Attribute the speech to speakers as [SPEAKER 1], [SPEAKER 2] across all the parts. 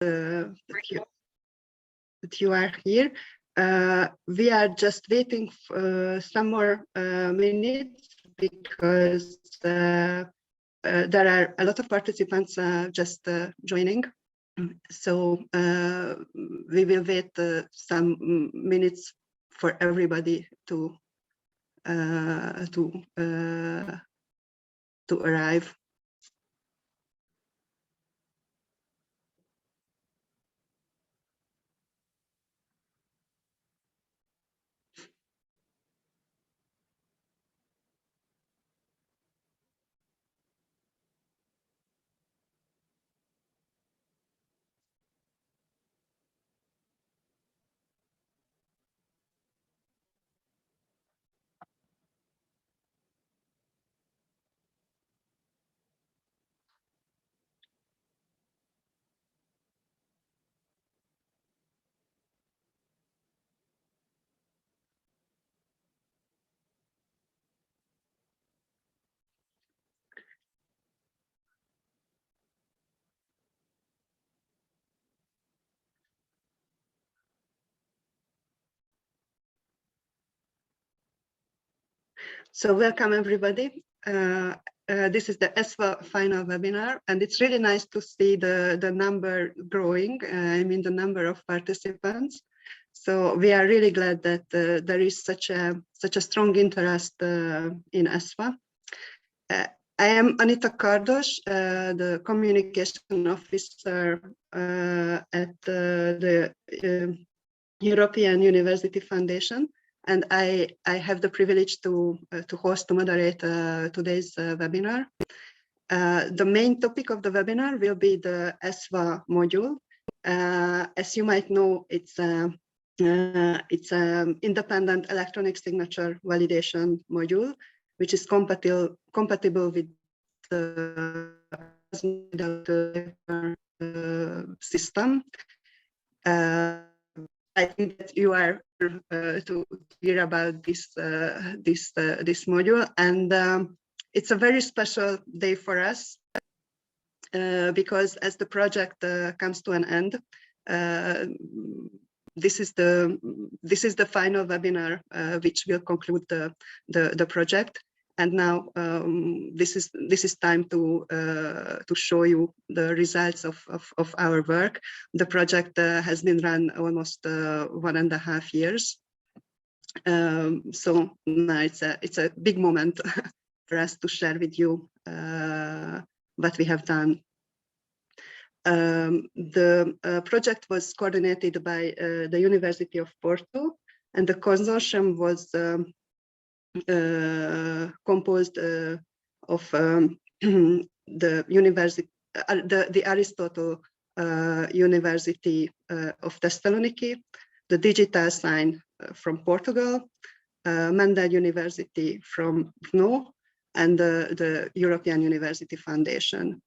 [SPEAKER 1] you are here. We are just waiting for some more minutes because there are a lot of participants just joining. So we will wait some minutes for everybody to arrive. So welcome everybody. This is the ESVA Final Webinar, and it's really nice to see the number growing. I mean the number of participants. So we are really glad that there is such a strong interest in ESVA. I am Anita Kardos, the communication officer at the European University Foundation. And I have the privilege to moderate today's webinar. The main topic of the webinar will be the ESVA module. As you might know, it's an independent electronic signature validation module, which is compatible with the system. I think that you are to hear about this module, and it's a very special day for us because as the project comes to an end, this is the final webinar which will conclude the project. And now this is time to show you the results of our work. The project has been run almost 1.5 years. So now it's a big moment for us to share with you what we have done. The project was coordinated by the University of Porto, and the consortium was composed of the Aristotle University of Thessaloniki, the DigitalSign from Portugal, Mendel University from Brno, and the European University Foundation.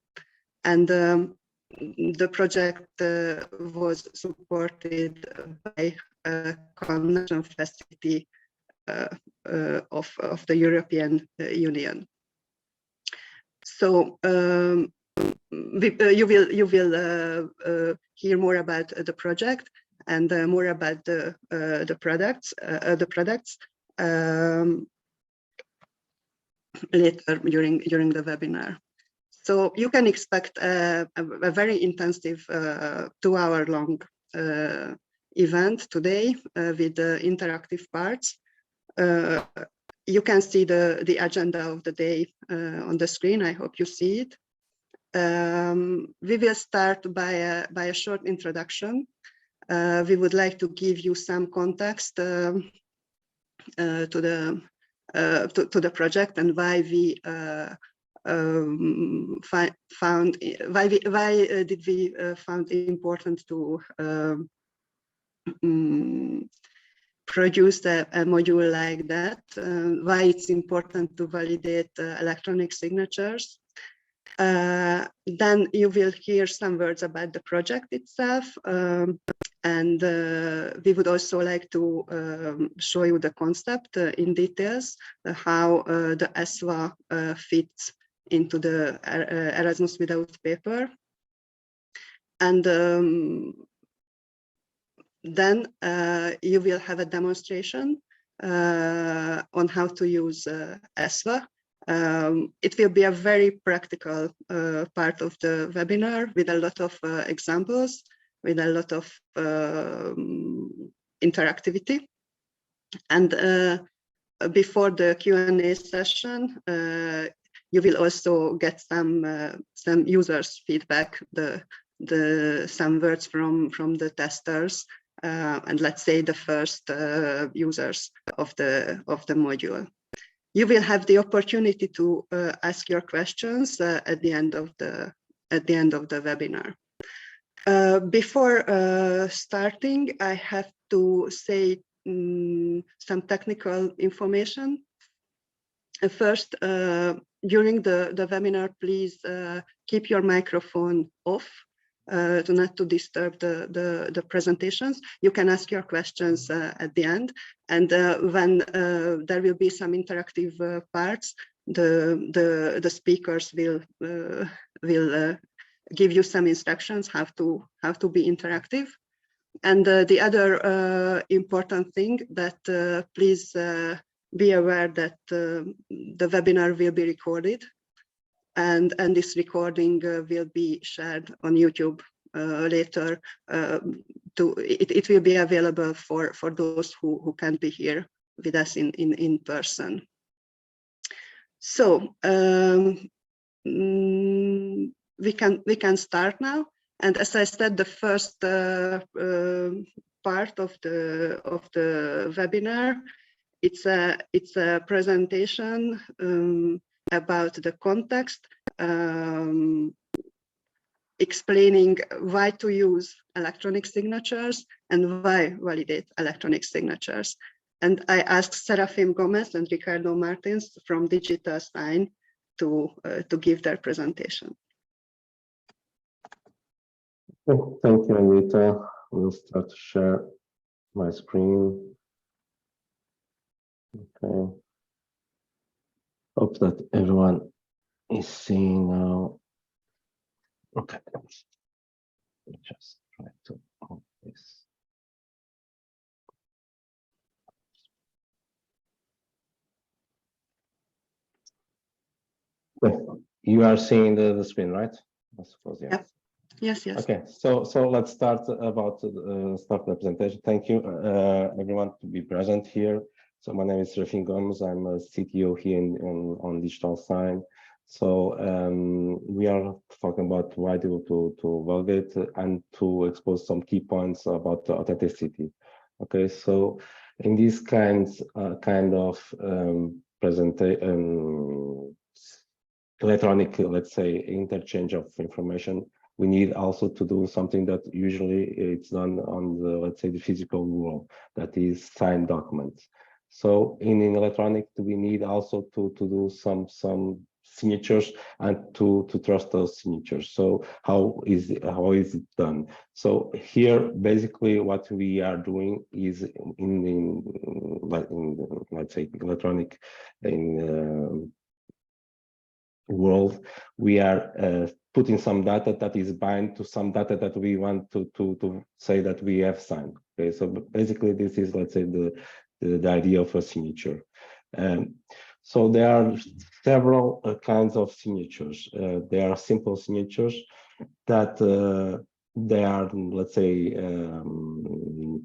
[SPEAKER 1] And the project was supported by a connection facility of the European Union. So you will hear more about the project and more about the products later during the webinar. So you can expect a very intensive 2-hour-long event today with interactive parts. You can see the agenda of the day on the screen. I hope you see it. We will start by a short introduction. We would like to give you some context to the project and why we found it important to produce a module like that, why it's important to validate electronic signatures. Then you will hear some words about the project itself, and we would also like to show you the concept in details, how the ESVA fits into the Erasmus Without Paper. And then you will have a demonstration on how to use ESVA. It will be a very practical part of the webinar with a lot of examples, with a lot of interactivity. And before the Q&A session, you will also get some users' feedback, some words from the testers, and let's say the first users of the module. You will have the opportunity to ask your questions at the end of the webinar. Before starting, I have to say some technical information. First, during the webinar, please keep your microphone off, not to disturb the presentations. You can ask your questions at the end, and when there will be some interactive parts, the speakers will give you some instructions how to be interactive. And the other important thing that please be aware that the webinar will be recorded, and this recording will be shared on YouTube later. It will be available for those who can't be here with us in person. So we can start now. And as I said, the first part of the webinar, it's a presentation about the context, explaining why to use electronic signatures and why validate electronic signatures. And I asked Serafim Gomes and Ricardo Martins from DigitalSign to give their presentation.
[SPEAKER 2] Thank you, Anita. We'll start to share my screen. Okay. Hope that everyone is seeing now. Okay. Just try to open this. Okay. You are seeing the screen, right? I suppose, yeah.
[SPEAKER 1] Yes.
[SPEAKER 2] Okay, so let's start start the presentation. Thank you, everyone, to be present here. So my name is Serafim Gomes. I'm a CTO here on DigitalSign. So we are talking about why to validate and to expose some key points about authenticity. Okay, so in this kind of presentation, electronic, let's say, interchange of information, we need also to do something that usually it's done on the, let's say, the physical world, that is signed documents. So in electronic, we need also to do some signatures and to trust those signatures. So how is it done? So here, basically, what we are doing is in let's say, electronic world, we are putting some data that is bind to some data that we want to say that we have signed. Okay, so basically this is, let's say, the idea of a signature. So there are several kinds of signatures. There are simple signatures that they are, let's say,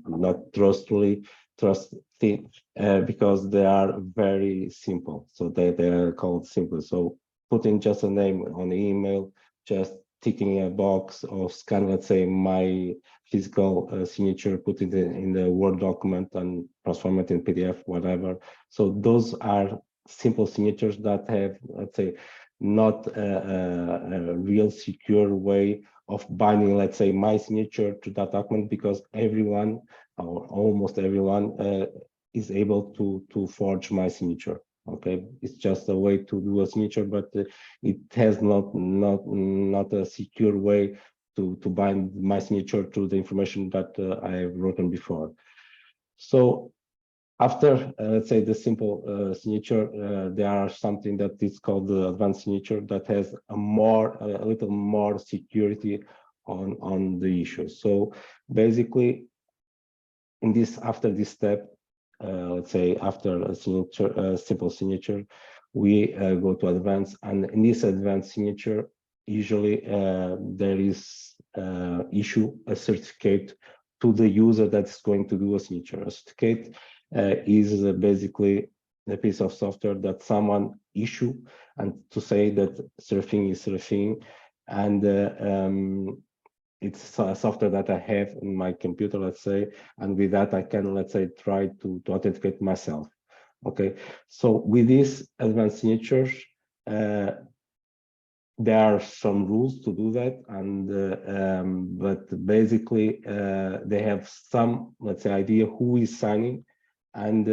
[SPEAKER 2] not trustworthy because they are very simple. So they are called simple. So putting just a name on the email, just ticking a box or scan, let's say, my physical signature, put it in the Word document and transform it in PDF, whatever. So those are simple signatures that have, let's say, not a real secure way of binding, let's say, my signature to that document, because everyone or almost everyone is able to forge my signature. Okay, it's just a way to do a signature, but it has not a secure way to bind my signature to the information that I have written before. So after, let's say, the simple signature, there are something that is called the advanced signature that has a little more security on the issue. So basically, after this step, let's say after a signature, simple signature, we go to advanced, and in this advanced signature, usually there is issue a certificate to the user that's going to do a signature. A certificate is basically a piece of software that someone issue and to say that Serafim is Serafim, and it's a software that I have in my computer, let's say, and with that I can, let's say, try to authenticate myself. Okay, so with these advanced signatures, there are some rules to do that, and but basically they have some, let's say, idea who is signing, and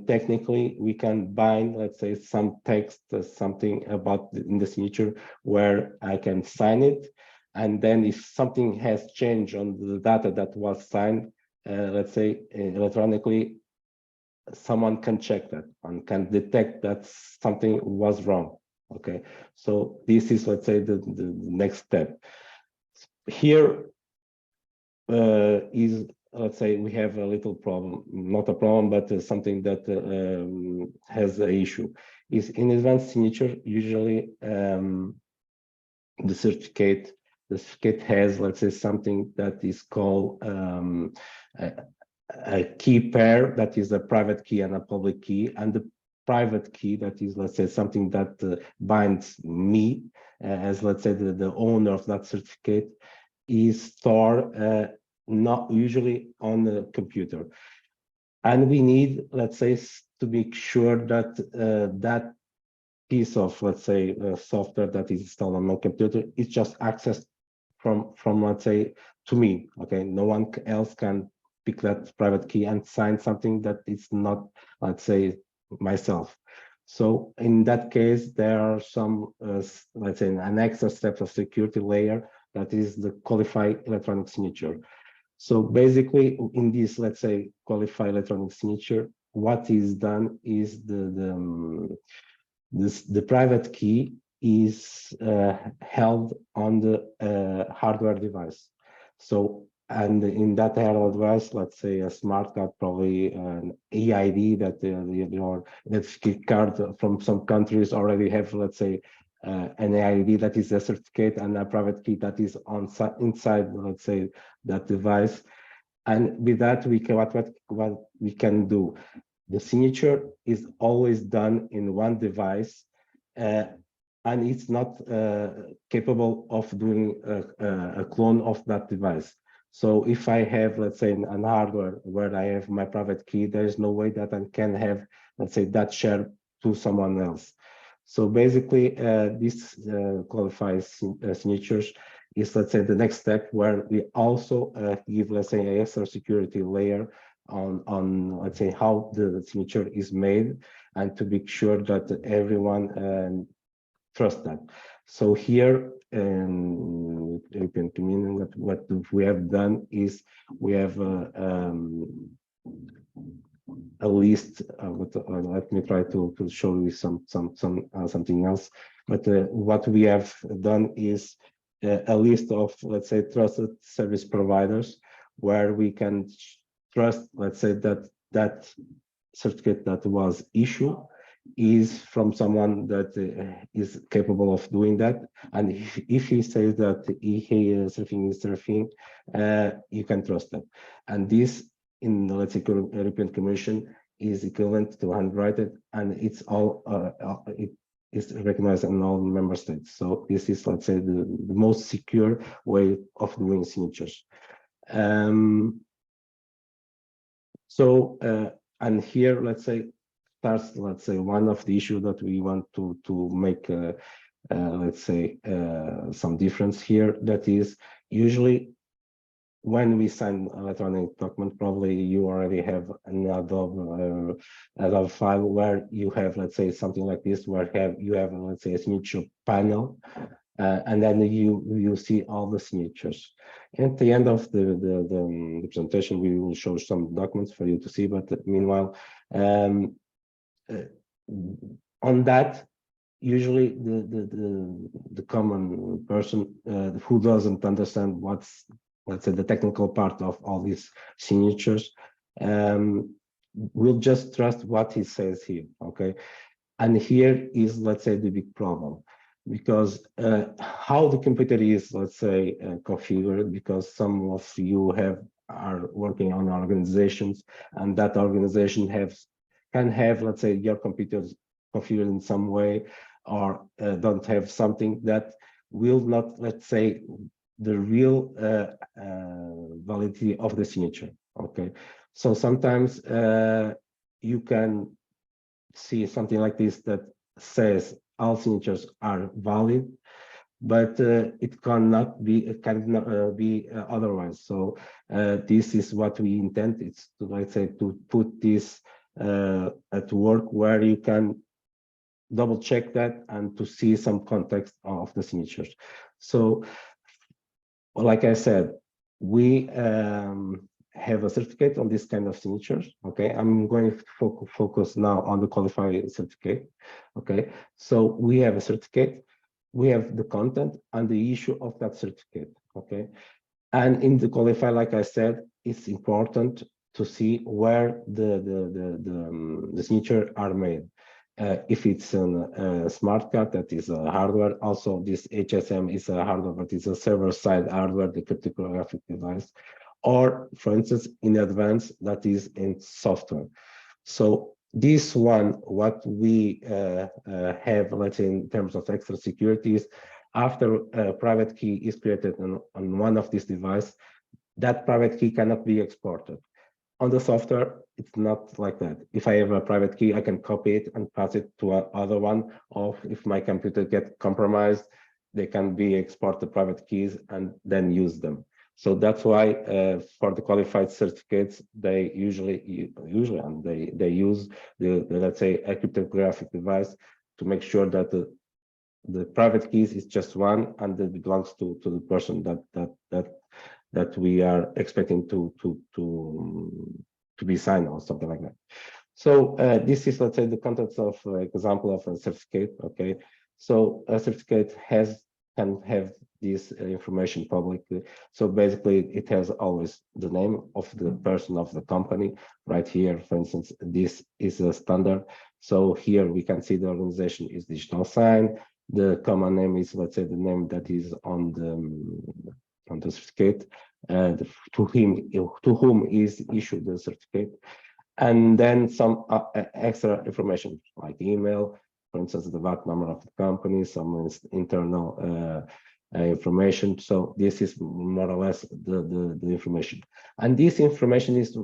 [SPEAKER 2] technically we can bind, let's say, some text, something about in the signature where I can sign it, and then if something has changed on the data that was signed, let's say electronically, someone can check that and can detect that something was wrong. Okay, so this is, let's say, the next step. Here is, let's say, we have a little problem, not a problem, but something that has an issue. Is in advanced signature, usually the certificate has, let's say, something that is called a key pair, that is a private key and a public key, and the private key, that is, let's say, something that binds me as, let's say, the owner of that certificate, is stored not usually on the computer, and we need, let's say, to make sure that that piece of, let's say, software that is installed on my computer is just accessed from let's say, to me. Okay, no one else can pick that private key and sign something that is not, let's say, myself. So in that case, there are some, let's say, an extra step of security layer, that is the qualified electronic signature. So basically, in this, let's say, qualified electronic signature, what is done is the private key is held on the hardware device. So, and in that hardware device, let's say a smart card, probably an EID, that your identification card from some countries already have, let's say, an EID that is a certificate, and a private key that is inside, let's say, that device. And with that, we can what we can do. The signature is always done in one device, and it's not capable of doing a clone of that device. So if I have, let's say, an hardware where I have my private key, there is no way that I can have, let's say, that share to someone else. So basically, this qualifies signatures is, let's say, the next step, where we also give, let's say, an extra security layer on, let's say, how the signature is made, and to make sure that everyone trusts that. So here in European Communion, what we have done is we have a list. Let me try to show you something else. But what we have done is a list of, let's say, trusted service providers, where we can trust, let's say, that certificate that was issued is from someone that is capable of doing that. And if he says that he is Serafim, you can trust that. And this, in, let's say, European Commission, is equivalent to handwritten, and it's all it is recognized in all member states. So this is, let's say, the most secure way of doing signatures. And here, let's say, starts, let's say, one of the issues that we want to make, let's say, some difference here. That is, usually when we sign electronic document, probably you already have an Adobe file where you have, let's say, something like this, where you have, let's say, a signature panel, and then you see all the signatures. At the end of the presentation, we will show some documents for you to see. But meanwhile, on that, usually the common person who doesn't understand what's, let's say, the technical part of all these signatures will just trust what he says here, okay? And here is, let's say, the big problem, because how the computer is, let's say, configured, because some of you are working on organizations, and that organization can have, let's say, your computers configured in some way, or don't have something that will not, let's say, the real validity of the signature, okay? So sometimes you can see something like this that says all signatures are valid, but it cannot be otherwise. So this is what we intend. It's to, let's say, to put this at work where you can double check that and to see some context of the signatures. So like I said, we have a certificate on this kind of signatures. Okay, I'm going to focus now on the qualified certificate. Okay, so we have a certificate, we have the content and the issue of that certificate. Okay, and in the qualified, like I said, it's important to see where the signature are made. If it's a smart card, that is a hardware. Also, this HSM is a hardware, but it's a server-side hardware, the cryptographic device. Or, for instance, in advance, that is in software. So this one, what we have, let's say, in terms of extra security is, after a private key is created on one of these devices, that private key cannot be exported. On the software, it's not like that. If I have a private key, I can copy it and pass it to another one. Or if my computer gets compromised, they can be exported private keys and then use them. So that's why for the qualified certificates, they usually they use the let's say, a cryptographic device to make sure that the private keys is just one and it belongs to the person that we are expecting to be signed or something like that. So this is, let's say, the contents of example of a certificate. Okay, so a certificate can have this information publicly. So basically, it has always the name of the person of the company. Right here, for instance, this is a standard. So here we can see the organization is DigitalSign. The common name is, let's say, the name that is on the certificate, to whom is issued the certificate, and then some extra information like email, for instance, the VAT number of the company, some internal information. So this is more or less the information, and this information is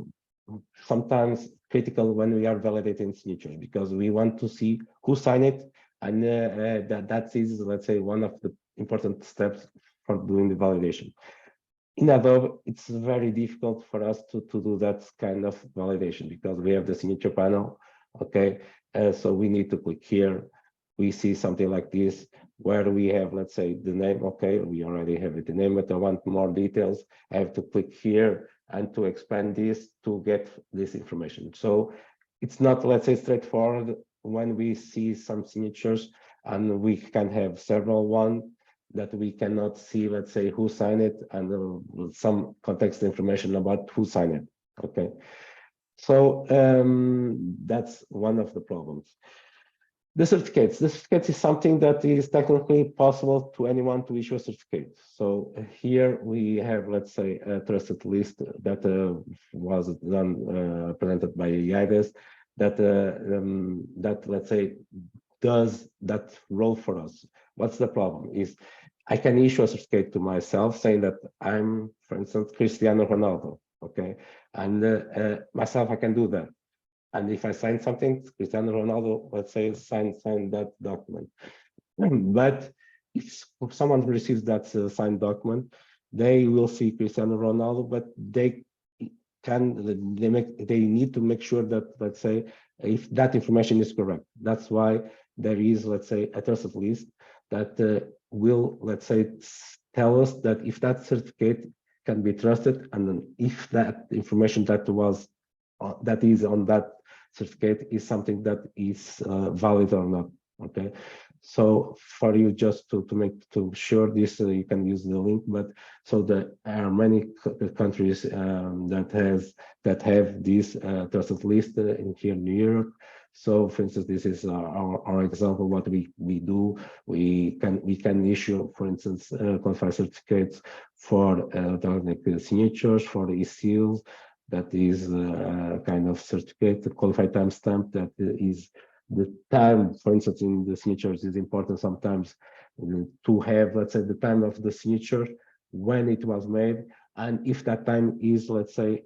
[SPEAKER 2] sometimes critical when we are validating signatures, because we want to see who signed it, and that is, let's say, one of the important steps for doing the validation. In Adobe, it's very difficult for us to do that kind of validation, because we have the signature panel. Okay, so we need to click here. We see something like this where we have, let's say, the name. Okay, we already have the name, but I want more details. I have to click here and to expand this to get this information. So it's not, let's say, straightforward when we see some signatures, and we can have several ones that we cannot see, let's say, who signed it, and some context information about who signed it. Okay, so that's one of the problems. The certificates. The certificates is something that is technically possible to anyone to issue a certificate. So here we have, let's say, a trusted list that was done, presented by IDES, that let's say does that role for us. What's the problem is, I can issue a certificate to myself saying that I'm, for instance, Cristiano Ronaldo. Okay, and myself, I can do that. And if I sign something, Cristiano Ronaldo, let's say, sign that document. But if someone receives that signed document, they will see Cristiano Ronaldo, but they need to make sure that, let's say, if that information is correct. That's why there is, let's say, a trusted list that will, let's say, tell us that if that certificate can be trusted, and if that information that is on that certificate is something that is valid or not. Okay, So for you just to sure this, you can use the link. But so there are many countries that have this trusted list in here in Europe. So for instance, this is our example. What we do, we can issue, for instance, qualified certificates for electronic signatures, for e-seals. That is a kind of certificate, the qualified timestamp, that is the time, for instance, in the signatures is important sometimes to have, let's say, the time of the signature, when it was made, and if that time is, let's say,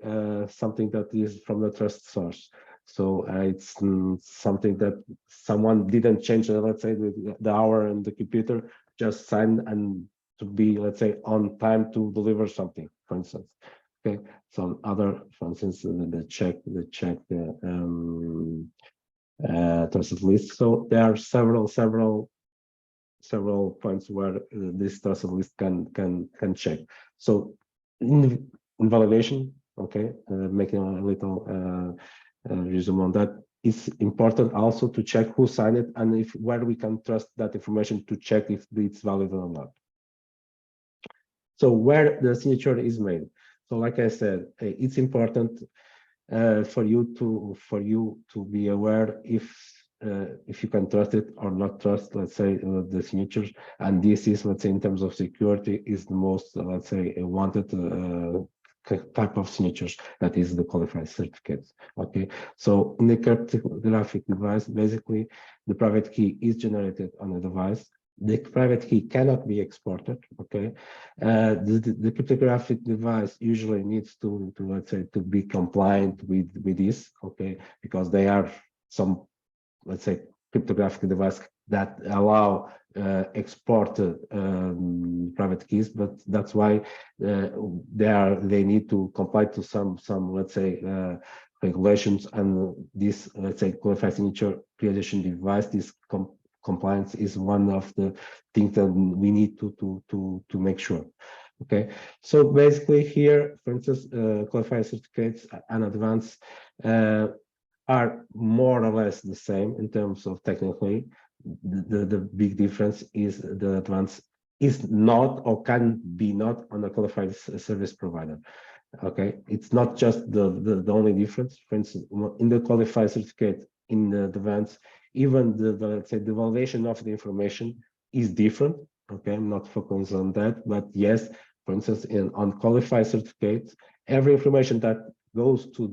[SPEAKER 2] something that is from the trust source. So it's something that someone didn't change, let's say, the hour and the computer, just signed and to be, let's say, on time to deliver something, for instance. Okay, some other, for instance, the Czech trusted list. So there are several points where this trusted list can check. So in validation, okay, making a little resume on that, it's important also to check who signed it and where we can trust that information to check if it's valid or not. So where the signature is made. So like I said, it's important for you to be aware if you can trust it or not trust, let's say, the signatures. And this is, let's say, in terms of security, is the most, let's say, wanted type of signatures, that is the qualified certificates. Okay, so in the cryptographic device, basically the private key is generated on the device. The private key cannot be exported. Okay, the cryptographic device usually needs to let's say, to be compliant with this. Okay, because they are some, let's say, cryptographic device that allow exported private keys, but that's why they need to comply to some let's say regulations, and this, let's say, qualified signature creation device, this compliance is one of the things that we need to make sure. Okay, so basically here, for instance, qualified certificates and advanced are more or less the same in terms of technically. The big difference is the advanced is not or can be not on a qualified service provider. Okay, it's not just the only difference. For instance, in the qualified certificate, in the advanced, even the let's say the validation of the information is different. Okay, I'm not focused on that, but yes, for instance, on qualified certificates, every information that goes to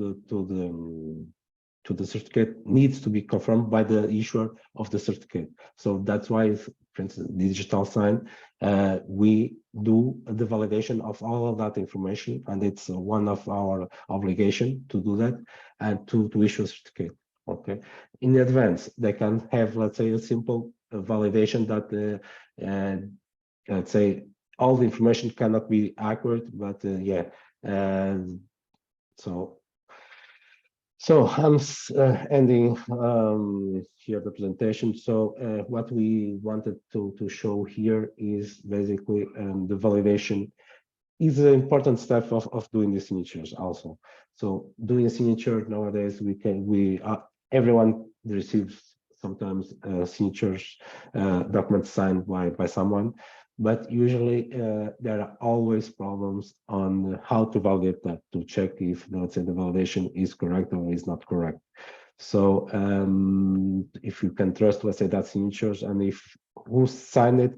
[SPEAKER 2] the certificate needs to be confirmed by the issuer of the certificate. So that's why, for instance, DigitalSign, we do the validation of all of that information, and it's one of our obligation to do that and to issue a certificate. Okay, in advance, they can have, let's say, a simple validation that, let's say, all the information cannot be accurate, but yeah, so I'm ending here the presentation. So what we wanted to show here is basically the validation is an important step of doing the signatures also. So doing a signature nowadays, everyone receives sometimes signatures, documents signed by someone, but usually there are always problems on how to validate that, to check if, let's say, the validation is correct or is not correct. So if you can trust, let's say, that signatures, and if who signed it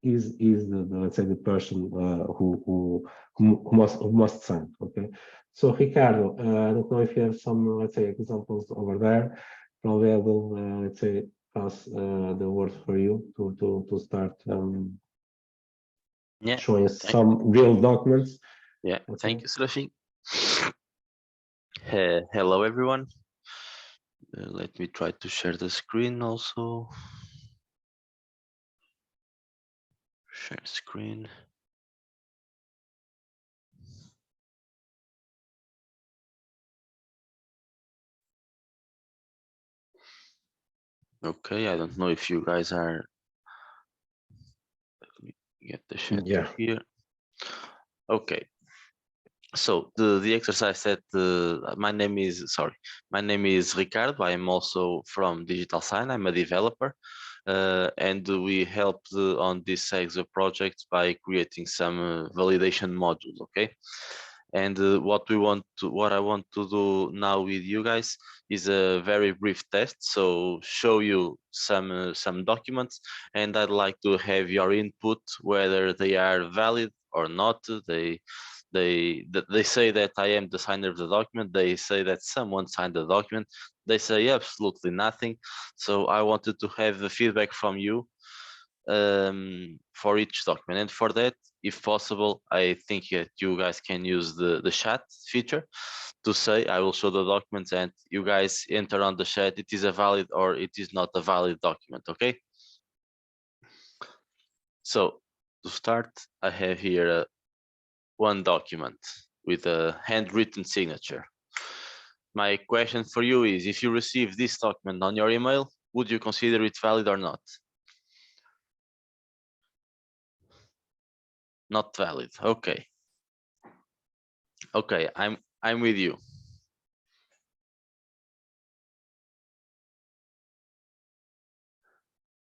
[SPEAKER 2] is let's say, the person who must sign. Okay, so Ricardo, I don't know if you have some, let's say, examples over there. Probably I will let's say, pass the word for you to start showing some real documents.
[SPEAKER 3] Yeah, okay. Thank you, Serafim. Hello, everyone. Let me try to share the screen also. Share screen. Okay, I don't know if you guys are. Let me get the share here. Okay. So the exercise that my name is Ricardo. I am also from DigitalSign. I'm a developer. and we helped on this ESVA project by creating some validation modules. Okay, and what I want to do now with you guys is a very brief test. So show you some documents, and I'd like to have your input whether they are valid or not. They say that I am the signer of the document. They say that someone signed the document. They say absolutely nothing. So I wanted to have the feedback from you for each document, and for that, if possible, I think that you guys can use the chat feature to say I will show the documents, and you guys enter on the chat it is a valid or it is not a valid document. Okay, so to start, I have here one document with a handwritten signature. My question for you is, if you receive this document on your email, would you consider it valid or not? Not valid. Okay. Okay, I'm with you.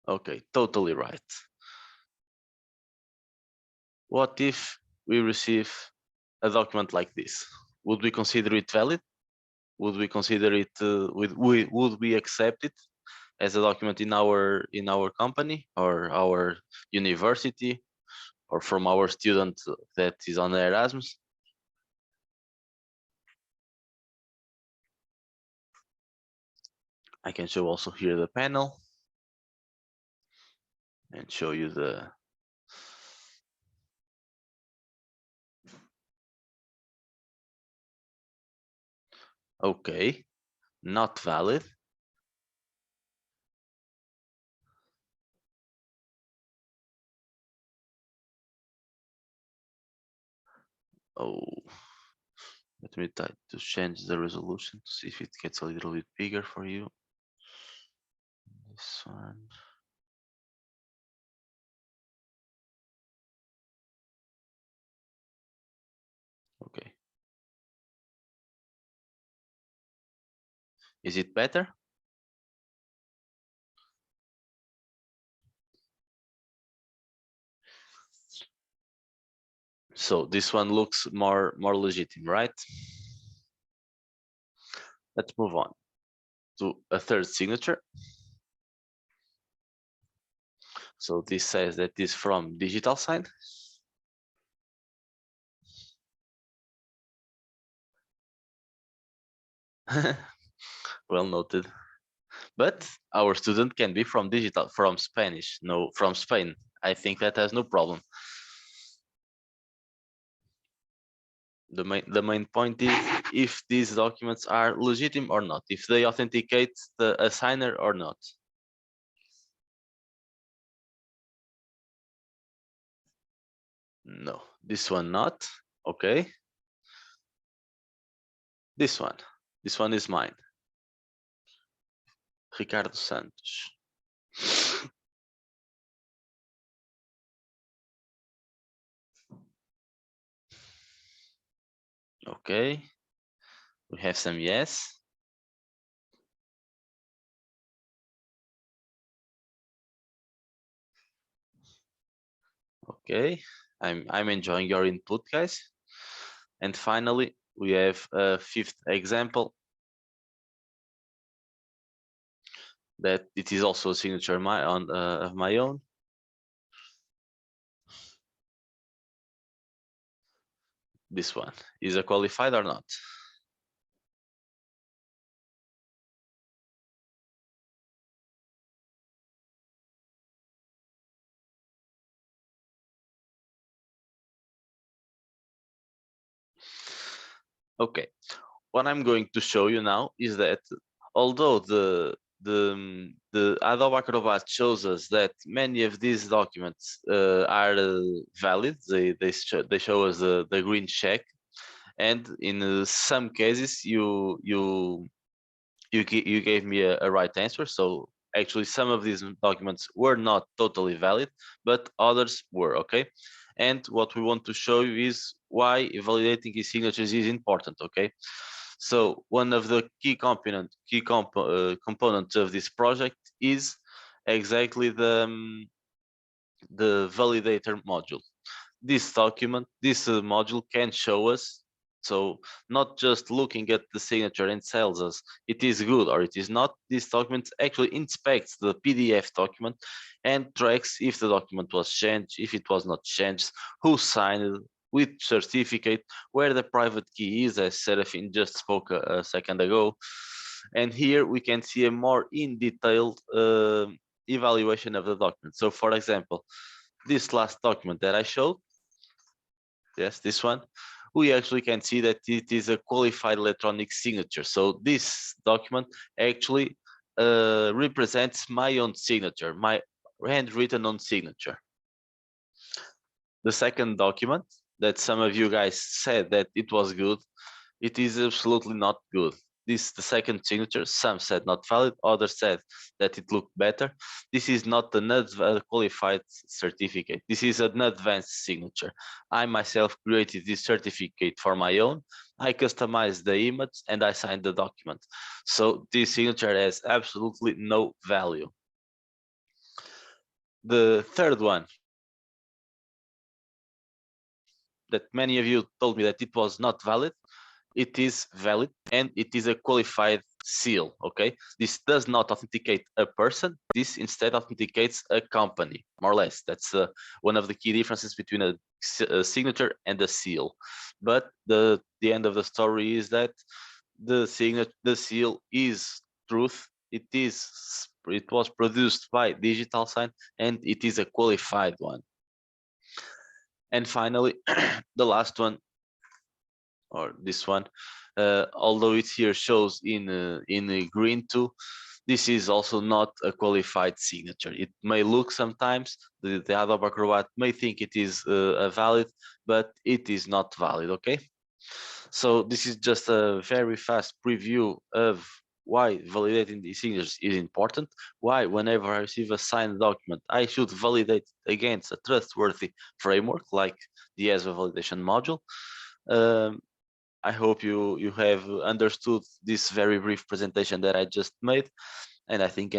[SPEAKER 3] Okay, totally right. What if we receive a document like this? Would we consider it valid? Would we consider it would we accept it as a document in our company or our university or from our student that is on Erasmus? I can show also here the panel and show you the okay, not valid. Oh, let me try to change the resolution to see if it gets a little bit bigger for you. This one. Okay. Is it better? So this one looks more legitimate, right? Let's move on to a third signature. So this says that this is from DigitalSign. Well noted. But our student can be from Spanish, no, from Spain. I think that has no problem. The main point is if these documents are legitimate or not, if they authenticate the signer or not. No, this one not. Okay. This one is mine. Ricardo Santos. Okay, we have some yes. Okay, I'm enjoying your input, guys. And finally, we have a fifth example that it is also a signature of my own. This one is a qualified or not? Okay, what I'm going to show you now is that although the Adobe Acrobat shows us that many of these documents are valid, they show us the green check, and in some cases you gave me a right answer. So actually some of these documents were not totally valid, but others were. Okay, and what we want to show you is why validating e-signatures is important. Okay, so one of the key components of this project is exactly the validator module. This document, this module can show us, so not just looking at the signature and tells us it is good or it is not. This document actually inspects the PDF document and tracks if the document was changed, if it was not changed, who signed it, which certificate, where the private key is, as Serafim just spoke a second ago. And here we can see a more in detailed evaluation of the document. So for example, this last document that I showed, yes, this one, we actually can see that it is a qualified electronic signature. So this document actually represents my own signature, my handwritten own signature. The second document that some of you guys said that it was good, it is absolutely not good. This, the second signature, some said not valid, others said that it looked better. This is not a qualified certificate. This is an advanced signature. I myself created this certificate for my own. I customized the image and I signed the document. So this signature has absolutely no value. The third one, that many of you told me that it was not valid, it is valid and it is a qualified seal. Okay, this does not authenticate a person, this instead authenticates a company, more or less. That's one of the key differences between a signature and a seal. But the end of the story is that the seal is truth. It was produced by DigitalSign and it is a qualified one. And finally, the last one, or this one, although it here shows in green too, this is also not a qualified signature. It may look sometimes, the Adobe Acrobat may think it is a valid, but it is not valid. Okay, so this is just a very fast preview of why validating these signatures is important, why whenever I receive a signed document, I should validate against a trustworthy framework like the ESVA validation module. I hope you have understood this very brief presentation that I just made, and I think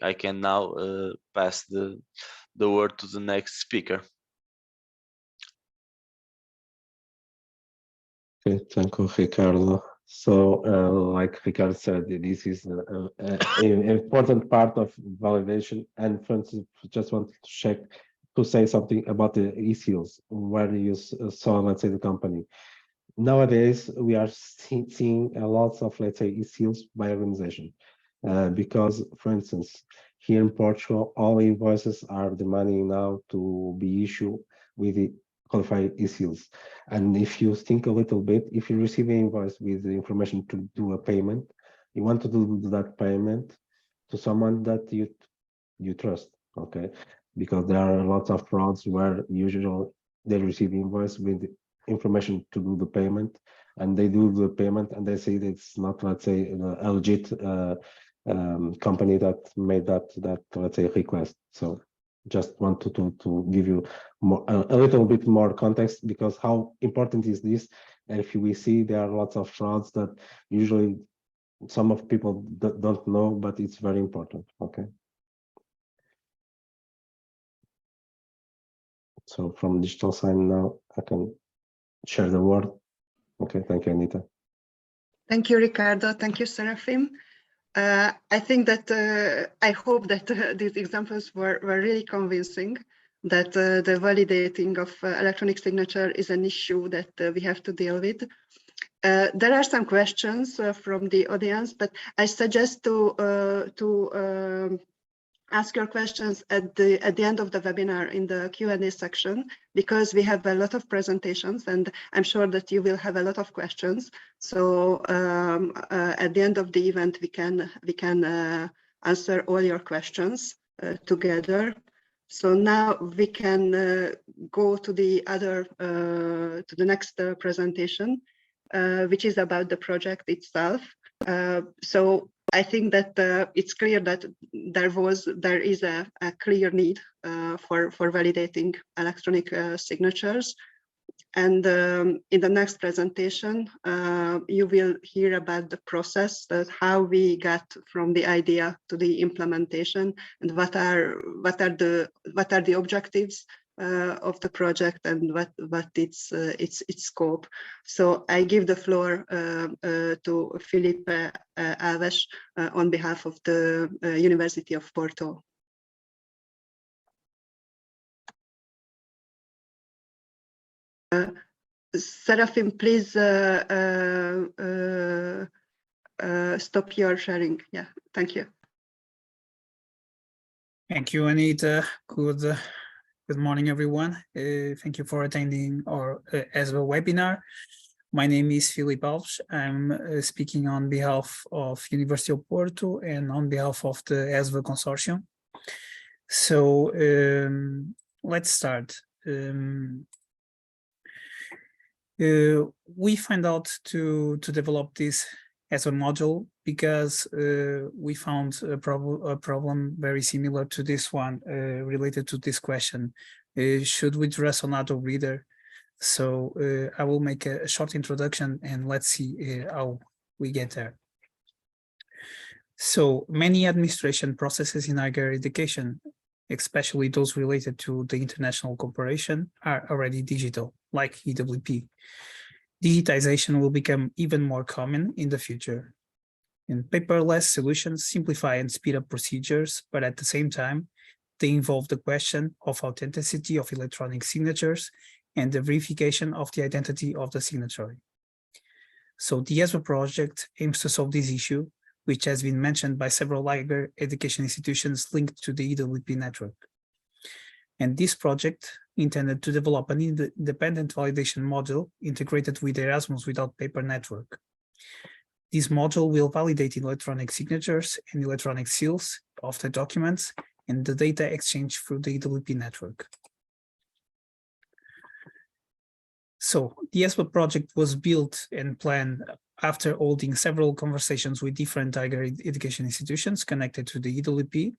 [SPEAKER 3] I can now pass the word to the next speaker.
[SPEAKER 2] Okay, thank you, Ricardo. So, like Ricardo said, this is an important part of validation. And for instance, just want to say something about the e-seals, where you saw, let's say, the company. Nowadays, we are seeing a lot of, let's say, e-seals by organization, because, for instance, here in Portugal, all invoices are demanding now to be issued with the qualified e-seals. And if you think a little bit, if you receive an invoice with the information to do a payment, you want to do that payment to someone that you trust, okay? Because there are lots of frauds where usually they receive invoice with information to do the payment, and they do the payment and they say that it's not, let's say, a legit company that made that let's say request. So just wanted to give you a little bit more context, because how important is this? And if we see there are lots of frauds that usually some of people don't know, but it's very important. Okay. So from DigitalSign now, I can share the word. Okay, thank you, Anita.
[SPEAKER 1] Thank you, Ricardo. Thank you, Serafim. I think that I hope that these examples were really convincing, that the validating of electronic signature is an issue that we have to deal with. There are some questions from the audience, but I suggest to ask your questions at the end of the webinar in the Q&A section, because we have a lot of presentations and I'm sure that you will have a lot of questions. So at the end of the event, we can answer all your questions together. So now we can go to the other to the next presentation, which is about the project itself. So I think that it's clear that there is a clear need for validating electronic signatures. And in the next presentation, you will hear about the process, that how we got from the idea to the implementation, and what are the objectives of the project, and what its scope. So I give the floor to Filipe Alves on behalf of the University of Porto. Serafim, please stop your sharing. Yeah, thank you.
[SPEAKER 4] Thank you, Anita. Good morning, everyone. Thank you for attending our ESVA webinar. My name is Filipe Alves. I'm speaking on behalf of University of Porto and on behalf of the ESVA consortium. So let's start. We find out to develop this as a module because we found a problem very similar to this one related to this question. Should we trust on auto reader? So I will make a short introduction and let's see how we get there. So many administration processes in higher education, especially those related to the international cooperation, are already digital, like EWP. Digitization will become even more common in the future. And paperless solutions simplify and speed up procedures, but at the same time, they involve the question of authenticity of electronic signatures and the verification of the identity of the signatory. So the ESVA project aims to solve this issue, which has been mentioned by several higher education institutions linked to the EWP network. And this project intended to develop an independent validation module integrated with Erasmus Without Paper network. This module will validate electronic signatures and electronic seals of the documents and the data exchange through the EWP network. So the ESVA project was built and planned after holding several conversations with different higher education institutions connected to the EWP,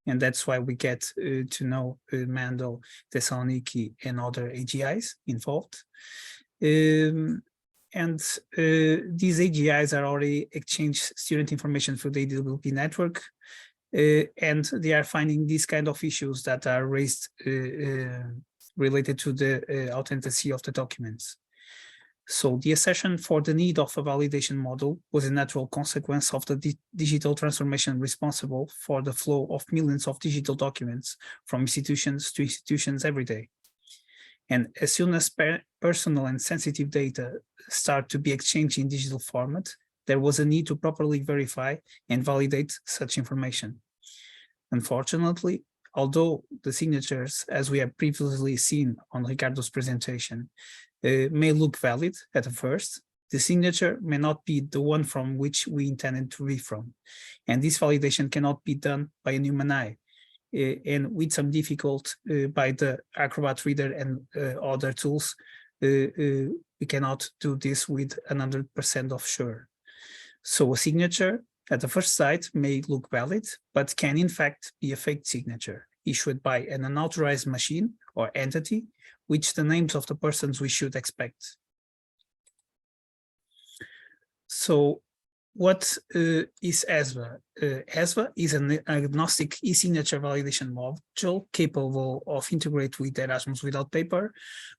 [SPEAKER 4] and that's why we get to know Mandel, Thessaloniki, and other AGIs involved. And these AGIs are already exchanged student information through the EWP network, and they are finding these kind of issues that are raised related to the authenticity of the documents. So the assertion for the need of a validation model was a natural consequence of the digital transformation responsible for the flow of millions of digital documents from institutions to institutions every day. And as soon as personal and sensitive data start to be exchanged in digital format, there was a need to properly verify and validate such information. Unfortunately, although the signatures, as we have previously seen on Ricardo's presentation, may look valid at first, the signature may not be the one from which we intended to read from. And this validation cannot be done by a human eye, and with some difficulty by the Acrobat Reader and other tools, we cannot do this with 100% of sure. So a signature at the first sight may look valid, but can in fact be a fake signature issued by an unauthorized machine or entity, which the names of the persons we should expect. So what is ESVA? ESVA is an agnostic e-signature validation module capable of integrating with Erasmus Without Paper,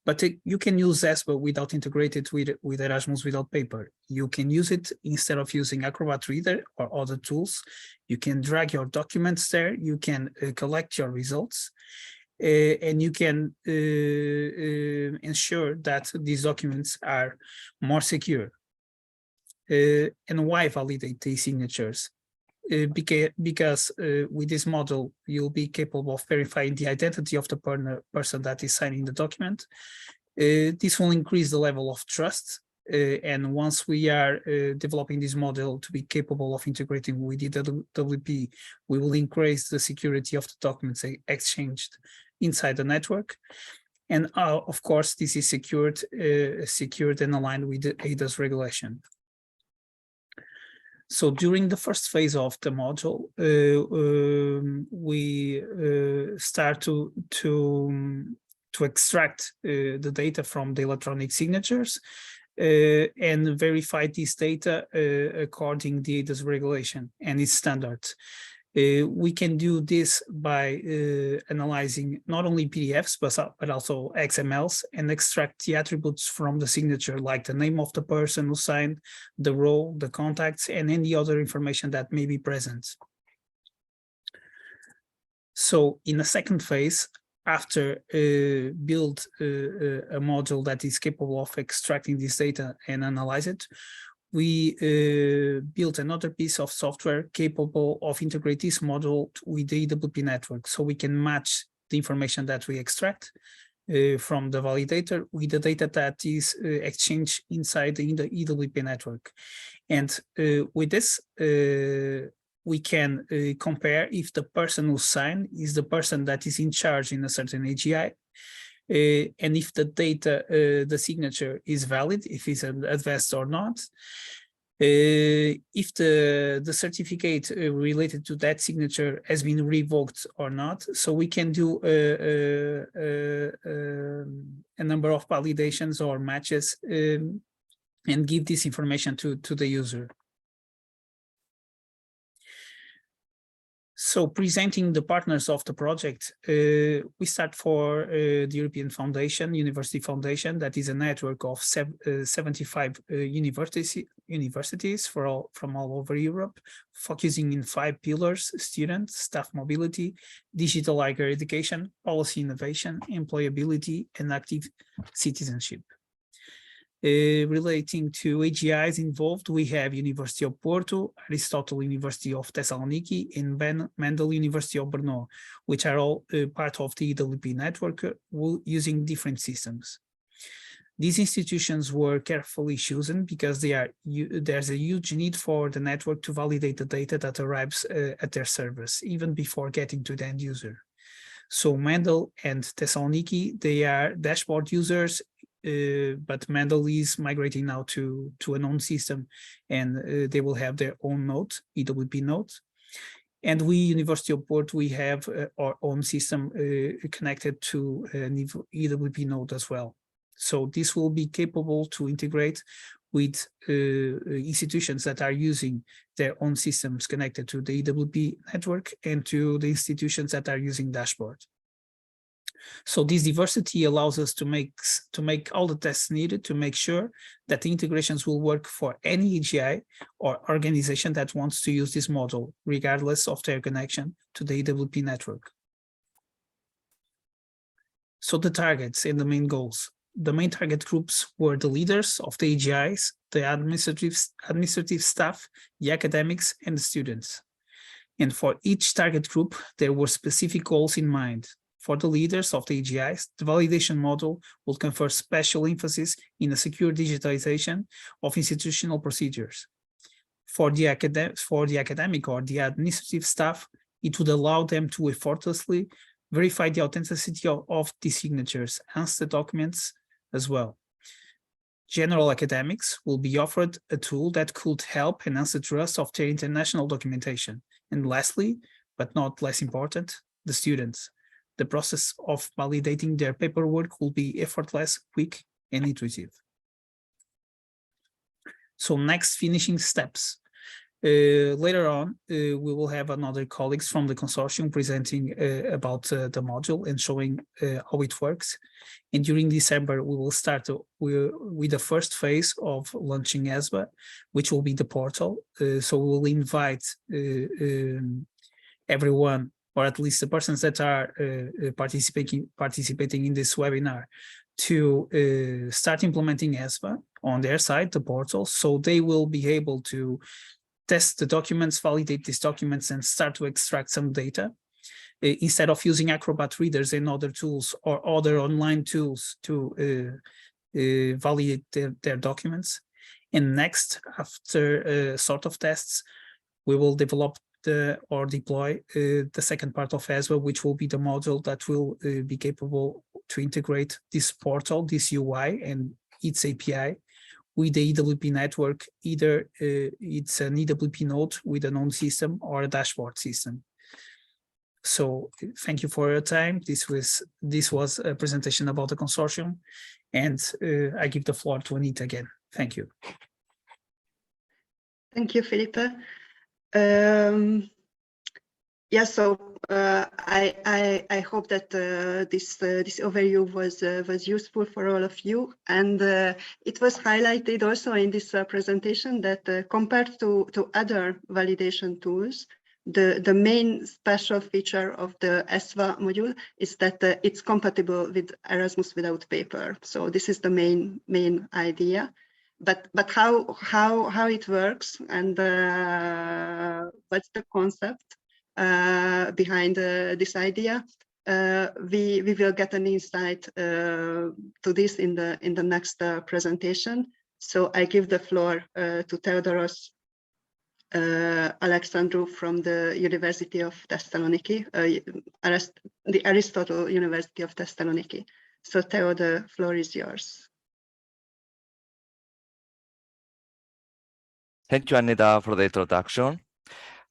[SPEAKER 4] but you can use ESVA without integrating with Erasmus Without Paper. You can use it instead of using Acrobat Reader or other tools. You can drag your documents there, you can collect your results, and you can ensure that these documents are more secure. And why validate these signatures? Because with this model, you'll be capable of verifying the identity of the person that is signing the document. This will increase the level of trust. And once we are developing this model to be capable of integrating with EWP, we will increase the security of the documents exchanged inside the network. And of course, this is secured and aligned with the ADAS regulation. So during the first phase of the module, we start to to extract the data from the electronic signatures and verify this data according to the EDA's regulation and its standards. We can do this by analyzing not only PDFs, but also XMLs, and extract the attributes from the signature, like the name of the person who signed, the role, the contacts, and any other information that may be present. So in the second phase, after build a module that is capable of extracting this data and analyze it, we built another piece of software capable of integrating this module with the EWP network, so we can match the information that we extract from the validator with the data that is exchanged inside the EWP network. And with this, we can compare if the person who signed is the person that is in charge in a certain AGI, and if the data, the signature is valid, if it's advanced or not, if the certificate related to that signature has been revoked or not. So we can do a number of validations or matches and give this information to the user. So presenting the partners of the project, we start for the European Foundation, University Foundation, that is a network of 75 universities from all over Europe, focusing in 5 pillars: students, staff mobility, digital higher education, policy innovation, employability, and active citizenship. Relating to AGIs involved, we have University of Porto, Aristotle University of Thessaloniki, and Mendel University of Brno, which are all part of the EWP network using different systems. These institutions were carefully chosen because there's a huge need for the network to validate the data that arrives at their servers, even before getting to the end user. So Mendel and Thessaloniki, they are dashboard users, but Mendel is migrating now to an own system, and they will have their own node, EWP node. And we, University of Porto, we have our own system connected to an EWP node as well. So this will be capable to integrate with institutions that are using their own systems connected to the EWP network and to the institutions that are using dashboard. So this diversity allows us to make all the tests needed to make sure that the integrations will work for any AGI or organization that wants to use this model, regardless of their connection to the EWP network. So the targets and the main goals. The main target groups were the leaders of the AGIs, the administrative staff, the academics, and the students. And for each target group, there were specific goals in mind. For the leaders of the AGIs, the validation model will confer special emphasis in the secure digitalization of institutional procedures. For the academic or the administrative staff, it would allow them to effortlessly verify the authenticity of the signatures, hence the documents as well. General academics will be offered a tool that could help enhance the trust of their international documentation. And lastly, but not less important, the students. The process of validating their paperwork will be effortless, quick, and intuitive. So next, finishing steps. Later on, we will have another colleagues from the consortium presenting about the module and showing how it works. And during December, we will start with the first phase of launching ESVA, which will be the portal. So we will invite everyone, or at least the persons that are participating in this webinar, to start implementing ESVA on their side, the portal, so they will be able to test the documents, validate these documents, and start to extract some data instead of using Acrobat readers and other tools or other online tools to validate their documents. And next, after sort of tests, we will develop or deploy the second part of ESVA, which will be the module that will be capable to integrate this portal, this UI, and its API with the EWP network. Either it's an EWP node with an own system or a dashboard system. So thank you for your time. This was a presentation about the consortium, and I give the floor to Anita again. Thank you.
[SPEAKER 1] Thank you, Filipe. Yeah, so I hope that this overview was useful for all of you, and it was highlighted also in this presentation that compared to other validation tools, the main special feature of the ESVA module is that it's compatible with Erasmus Without Paper. So this is the main idea. But how it works and what's the concept behind this idea? We will get an insight to this in the next presentation. So I give the floor to Theodoros Alexandrou from the University of Thessaloniki, the Aristotle University of Thessaloniki. So Theo, the floor is yours.
[SPEAKER 5] Thank you, Anita, for the introduction.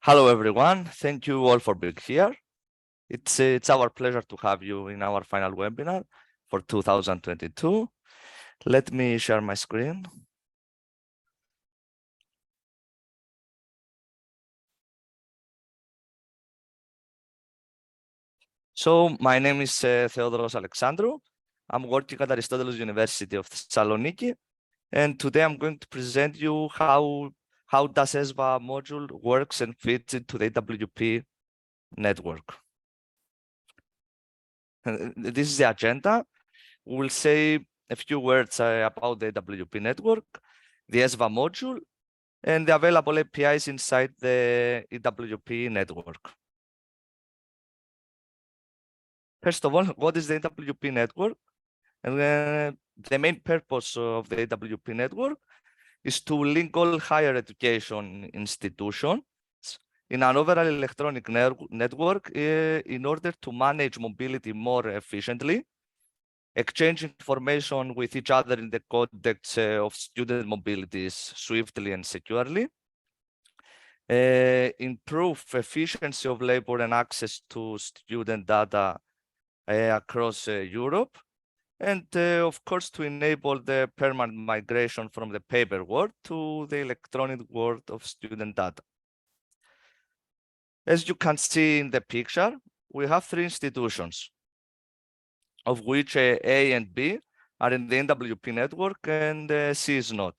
[SPEAKER 5] Hello, everyone. Thank you all for being here. It's our pleasure to have you in our final webinar for 2022. Let me share my screen. So my name is Theodoros Alexandrou. I'm working at Aristotle University of Thessaloniki, and today I'm going to present you how does ESVA module works and fits into the EWP network. This is the agenda. We'll say a few words about the EWP network, the ESVA module, and the available APIs inside the EWP network. First of all, what is the EWP network? And the main purpose of the EWP network is to link all higher education institutions in an overall electronic network in order to manage mobility more efficiently, exchange information with each other in the context of student mobilities swiftly and securely, improve efficiency of labor and access to student data across Europe, and of course to enable the permanent migration from the paper world to the electronic world of student data. As you can see in the picture, we have three institutions, of which A and B are in the EWP network and C is not.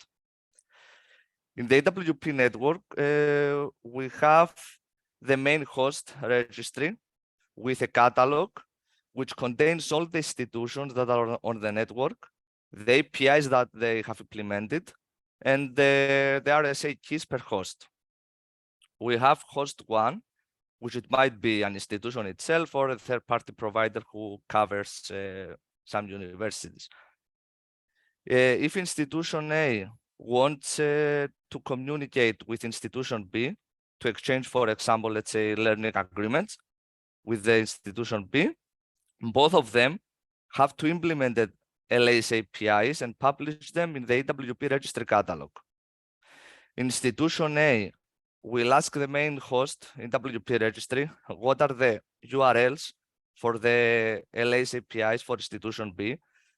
[SPEAKER 5] In the EWP network, we have the main host registry with a catalog which contains all the institutions that are on the network, the APIs that they have implemented, and the RSA keys per host. We have host one, which it might be an institution itself or a third-party provider who covers some universities. If institution A wants to communicate with institution B to exchange, for example, let's say learning agreements with the institution B, both of them have to implement the LA's APIs and publish them in the EWP registry catalog. Institution A will ask the main host in EWP registry what are the URLs for the LA's APIs for institution B.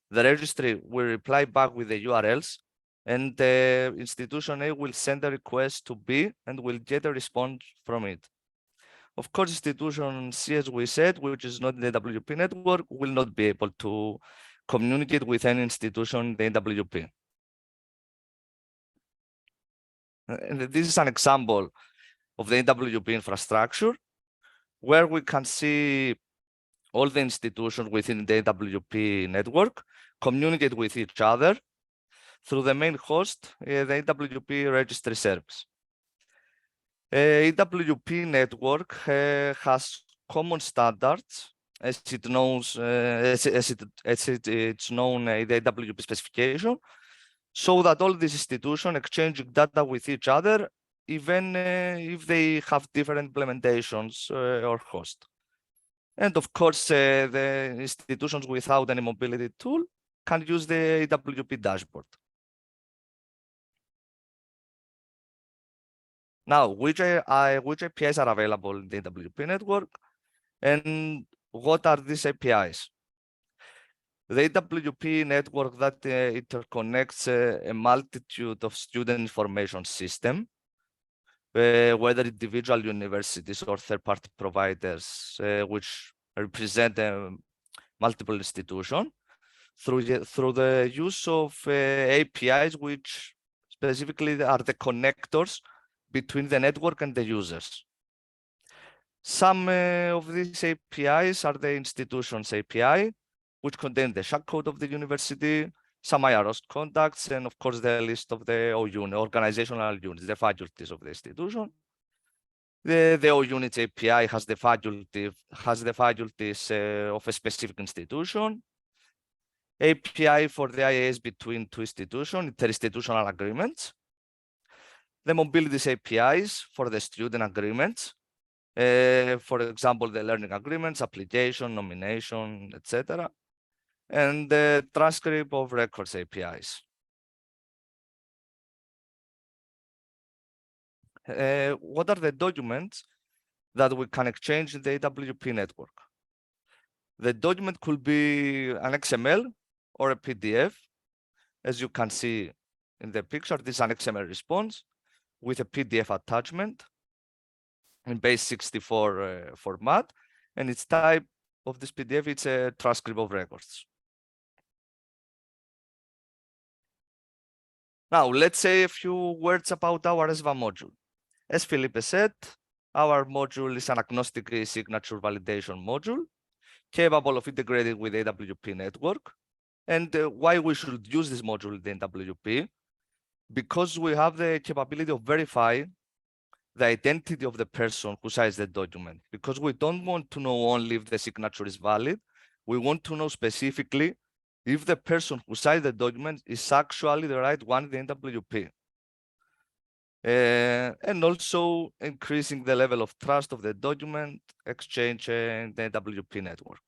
[SPEAKER 5] The registry will reply back with the URLs, and the institution A will send a request to B and will get a response from it. Of course, institution C, as we said, which is not in the EWP network, will not be able to communicate with any institution in the EWP. And this is an example of the EWP infrastructure, where we can see all the institutions within the EWP network communicate with each other through the main host, the EWP registry service. EWP network has common standards as it's known in the EWP specification, so that all these institutions exchange data with each other, even if they have different implementations or hosts. And of course, the institutions without any mobility tool can use the EWP dashboard. Now, which APIs are available in the EWP network? And what are these APIs? The EWP network that interconnects a multitude of student information system, whether individual universities or third-party providers, which represent multiple institutions, through the use of APIs, which specifically are the connectors between the network and the users. Some of these APIs are the institution's API, which contain the shortcode of the university, some IROS contacts, and of course the list of the OUnit, organizational units, the faculties of the institution. The OUnit API has the faculties of a specific institution. API for the IAS between two institutions, interinstitutional agreements. The mobilities APIs for the student agreements. For example, the learning agreements, application, nomination, etc. And the transcript of records APIs. What are the documents that we can exchange in the EWP network? The document could be an XML or a PDF. As you can see in the picture, this is an XML response with a PDF attachment in base64 format, and its type of this PDF, it's a transcript of records. Now, let's say a few words about our ESVA module. As Filipe said, our module is an agnostic signature validation module, capable of integrating with the EWP network. And why we should use this module in the EWP? Because we have the capability of verifying the identity of the person who signs the document. Because we don't want to know only if the signature is valid, we want to know specifically if the person who signed the document is actually the right one in the EWP. And also increasing the level of trust of the document exchange in the EWP network.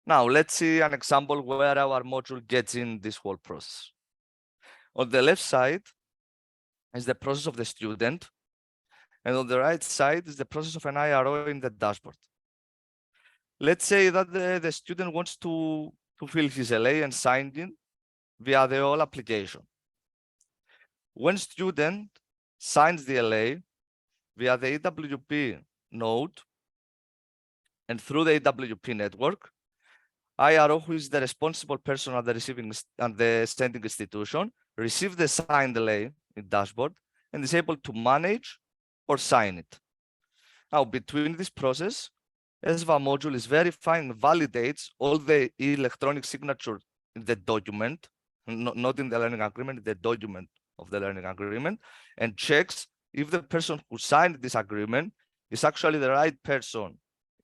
[SPEAKER 5] Now, let's see an example where our module gets in this whole process. On the left side is the process of the student, and on the right side is the process of an IRO in the dashboard. Let's say that the student wants to fill his LA and sign in via the whole application. When student signs the LA via the EWP node and through the EWP network, IRO, who is the responsible person at the receiving and the sending institution, receives the signed LA in dashboard and is able to manage or sign it. Now, between this process, ESVA module is verifying and validates all the electronic signature in the document, not in the learning agreement, the document of the learning agreement, and checks if the person who signed this agreement is actually the right person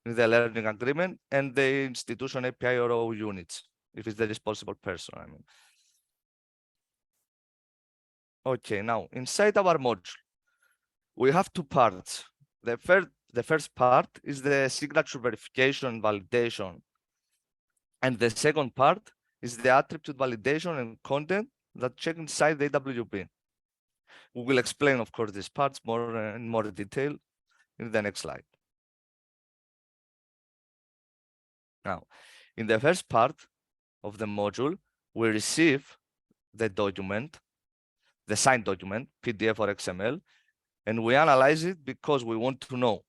[SPEAKER 5] in the learning agreement and the institution API or OUnits, if it's the responsible person, I mean. Okay, now inside our module, we have two parts. The first part is the signature verification and validation. And the second part is the attribute validation and content that check inside the EWP. We will explain, of course, these parts in more detail in the next slide. Now, in the first part of the module, we receive the document, the signed document, PDF or XML, and we analyze it because we want to know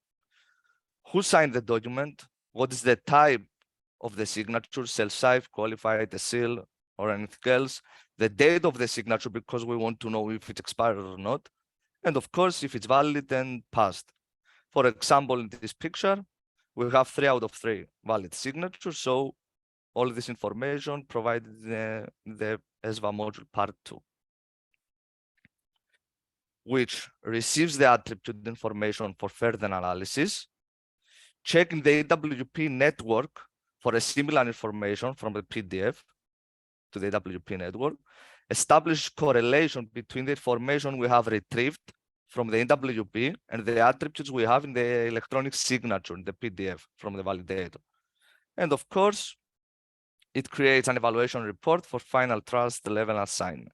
[SPEAKER 5] who signed the document, what is the type of the signature, self-signed, qualified, a seal, or anything else, the date of the signature because we want to know if it's expired or not, and of course, if it's valid and passed. For example, in this picture, we have 3 out of 3 valid signatures, so all this information provided in the ESVA module part 2, which receives the attribute information for further analysis, checking the EWP network for a similar information from the PDF to the EWP network, establish correlation between the information we have retrieved from the EWP and the attributes we have in the electronic signature in the PDF from the validator. And of course, it creates an evaluation report for final trust level assignment.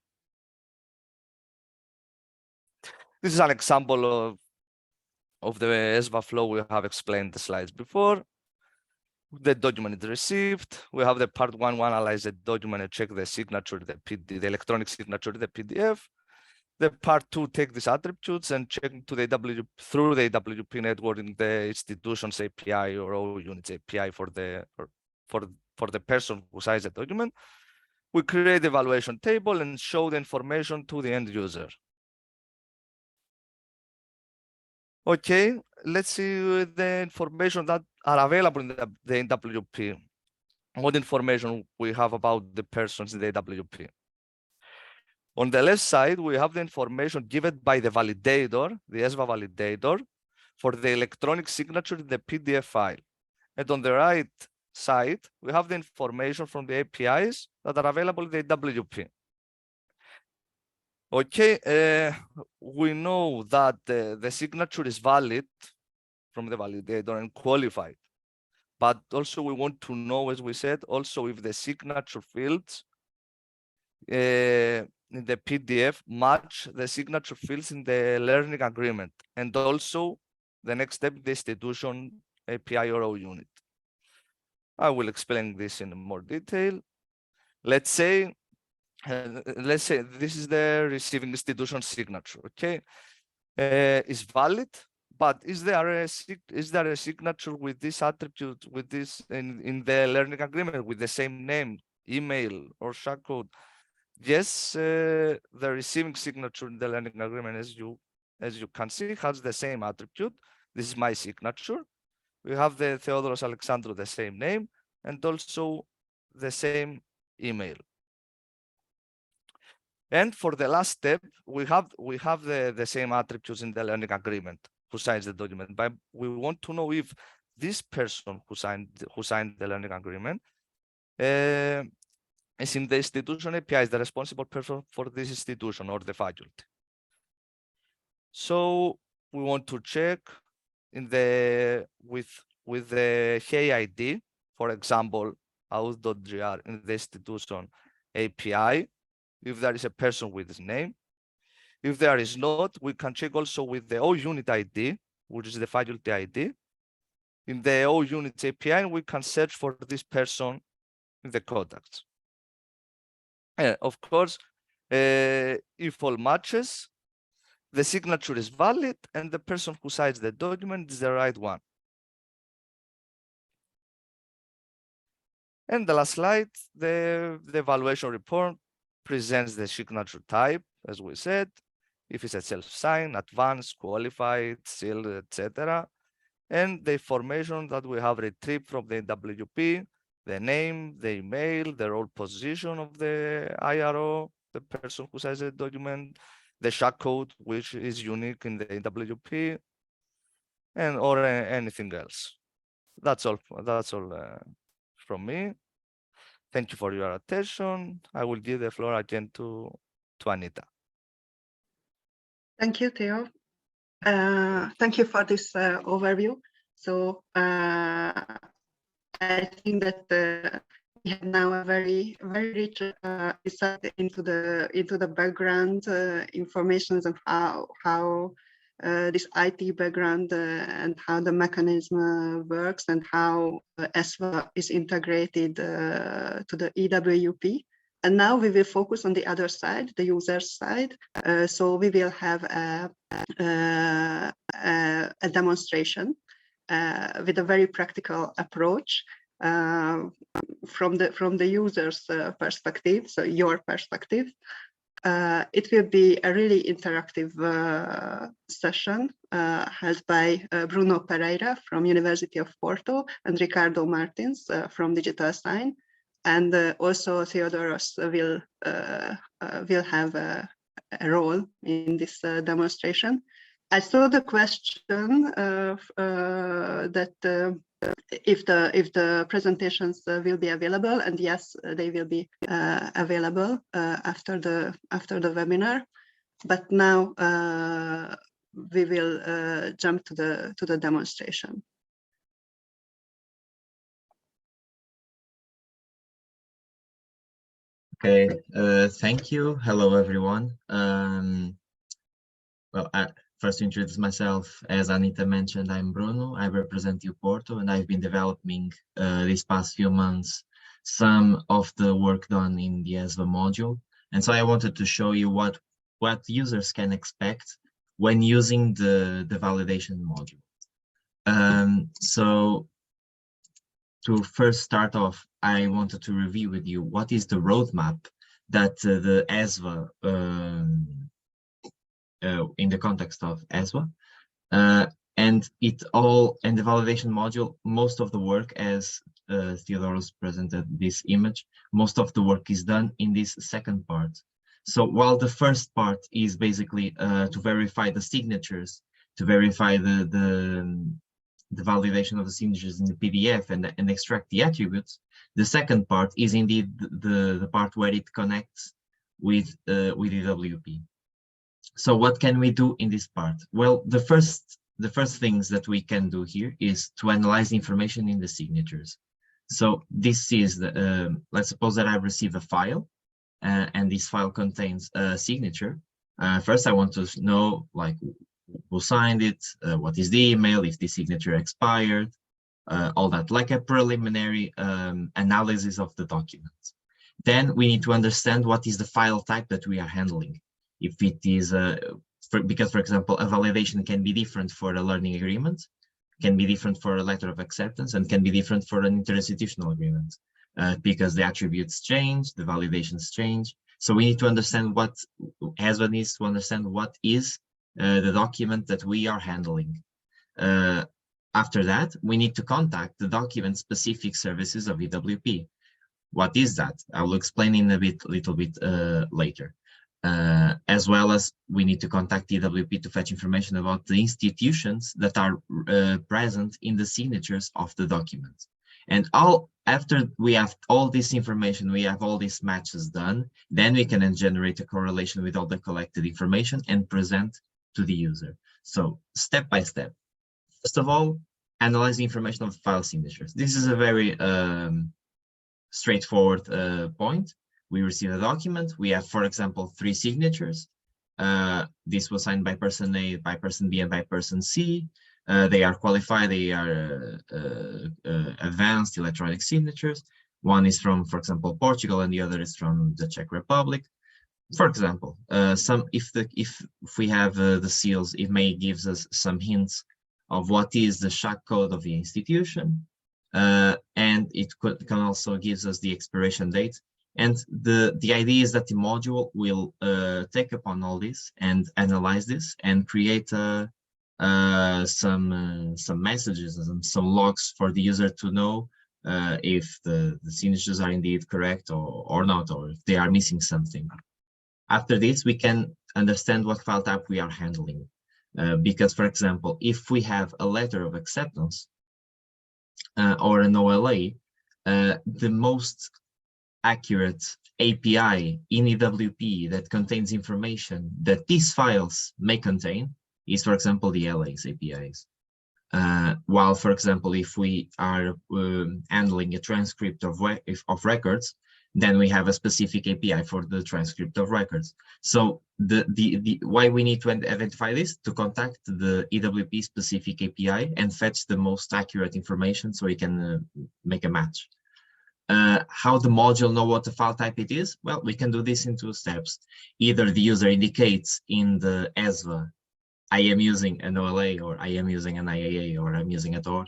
[SPEAKER 5] This is an example of of the ESVA flow, we have explained the slides before. The document is received. We have the part one, we analyze the document and check the signature, the electronic signature, the PDF. The part two, take these attributes and check to the through the EWP network in the institution's API or OUnit's API for the person who signs the document. We create the evaluation table and show the information to the end user. Okay, let's see the information that are available in the EWP. What information we have about the persons in the EWP. On the left side, we have the information given by the validator, the ESVA validator, for the electronic signature in the PDF file. And on the right side, we have the information from the APIs that are available in the EWP. Okay, we know that the signature is valid from the validator and qualified. But also we want to know, as we said, also if the signature fields in the PDF match the signature fields in the learning agreement. And also the next step, the institution API or OUnit. I will explain this in more detail. Let's say this is the receiving institution signature. Okay, is valid, but is there a signature with this attribute, with this in the learning agreement with the same name, email, or shortcode? Yes, the receiving signature in the learning agreement, as you can see, has the same attribute. This is my signature. We have the Theodoros Alexandrou, the same name, and also the same email. And for the last step, we have the same attributes in the learning agreement who signs the document. But we want to know if this person who signed the learning agreement is in the institution API, is the responsible person for this institution or the faculty. So we want to check in the with the Hey ID, for example, out.gr in the institution API, if there is a person with this name. If there is not, we can check also with the OUnit ID, which is the faculty ID. In the OUnit API, we can search for this person in the contacts. And of course, if all matches, the signature is valid and the person who signs the document is the right one. And the last slide, the evaluation report presents the signature type, as we said, if it's a self-sign, advanced, qualified, sealed, etc. And the information that we have retrieved from the EWP, the name, the email, the role position of the IRO, the person who signs the document, the shortcode, which is unique in the EWP, and or anything else. That's all from me. Thank you for your attention. I will give the floor again to Anita.
[SPEAKER 1] Thank you, Theo. Thank you for this overview. So I think that we have now a very rich insight into the background information of how this IT background and how the mechanism works and how ESVA is integrated to the EWP. And now we will focus on the other side, the user side. So we will have a demonstration with a very practical approach from the user's perspective, so your perspective. It will be a really interactive session held by Bruno Pereira from University of Porto and Ricardo Martins from DigitalSign. And also Theodoros will have a role in this demonstration. I saw the question that if the presentations will be available, and yes, they will be available after the webinar. But now we will jump to the demonstration.
[SPEAKER 6] Okay, thank you. Hello, everyone. Well, first to introduce myself, as Anita mentioned, I'm Bruno. I represent Porto, and I've been developing these past few months some of the work done in the ESVA module. And so I wanted to show you what users can expect when using the validation module. So to first start off, I wanted to review with you what is the roadmap that the ESVA in the context of ESVA, and the validation module, most of the work, as Theodoros presented this image, most of the work is done in this second part. So while the first part is basically to verify the signatures, to verify the validation of the signatures in the PDF and extract the attributes, the second part is indeed the part where it connects with EWP. So what can we do in this part? Well, the first things that we can do here is to analyze the information in the signatures. So this is the, let's suppose that I receive a file, and this file contains a signature. First, I want to know, like, who signed it, what is the email, if the signature expired, all that, like a preliminary analysis of the document. Then we need to understand what is the file type that we are handling. If it is, because, for example, a validation can be different for a learning agreement, can be different for a letter of acceptance, and can be different for an interinstitutional agreement, because the attributes change, the validations change. So we need to understand what ESVA needs to understand what is the document that we are handling. After that, we need to contact the document-specific services of EWP. What is that? I will explain in a little bit later. As well as we need to contact EWP to fetch information about the institutions that are present in the signatures of the document. And after we have all this information, we have all these matches done, then we can generate a correlation with all the collected information and present to the user. So step by step. First of all, analyze the information of the file signatures. This is a very straightforward point. We receive a document. We have, for example, 3 signatures. This was signed by person A, by person B, and by person C. They are qualified. They are advanced electronic signatures. One is from, for example, Portugal, and the other is from the Czech Republic. For example, if we have the seals, it may gives us some hints of what is the SHAC code of the institution, and it can also gives us the expiration date. And the idea is that the module will take upon all this and analyze this and create some messages and some logs for the user to know if the signatures are indeed correct or not, or if they are missing something. After this, we can understand what file type we are handling. Because, for example, if we have a letter of acceptance or an OLA, the most accurate API in EWP that contains information that these files may contain is, for example, the LA's APIs. While, for example, if we are handling a transcript of records, then we have a specific API for the transcript of records. So why we need to identify this? To contact the EWP specific API and fetch the most accurate information so we can make a match. How the module know what the file type it is? Well, we can do this in 2 steps. Either the user indicates in the ESVA, I am using an OLA, or I am using an IAA, or I'm using a DOR,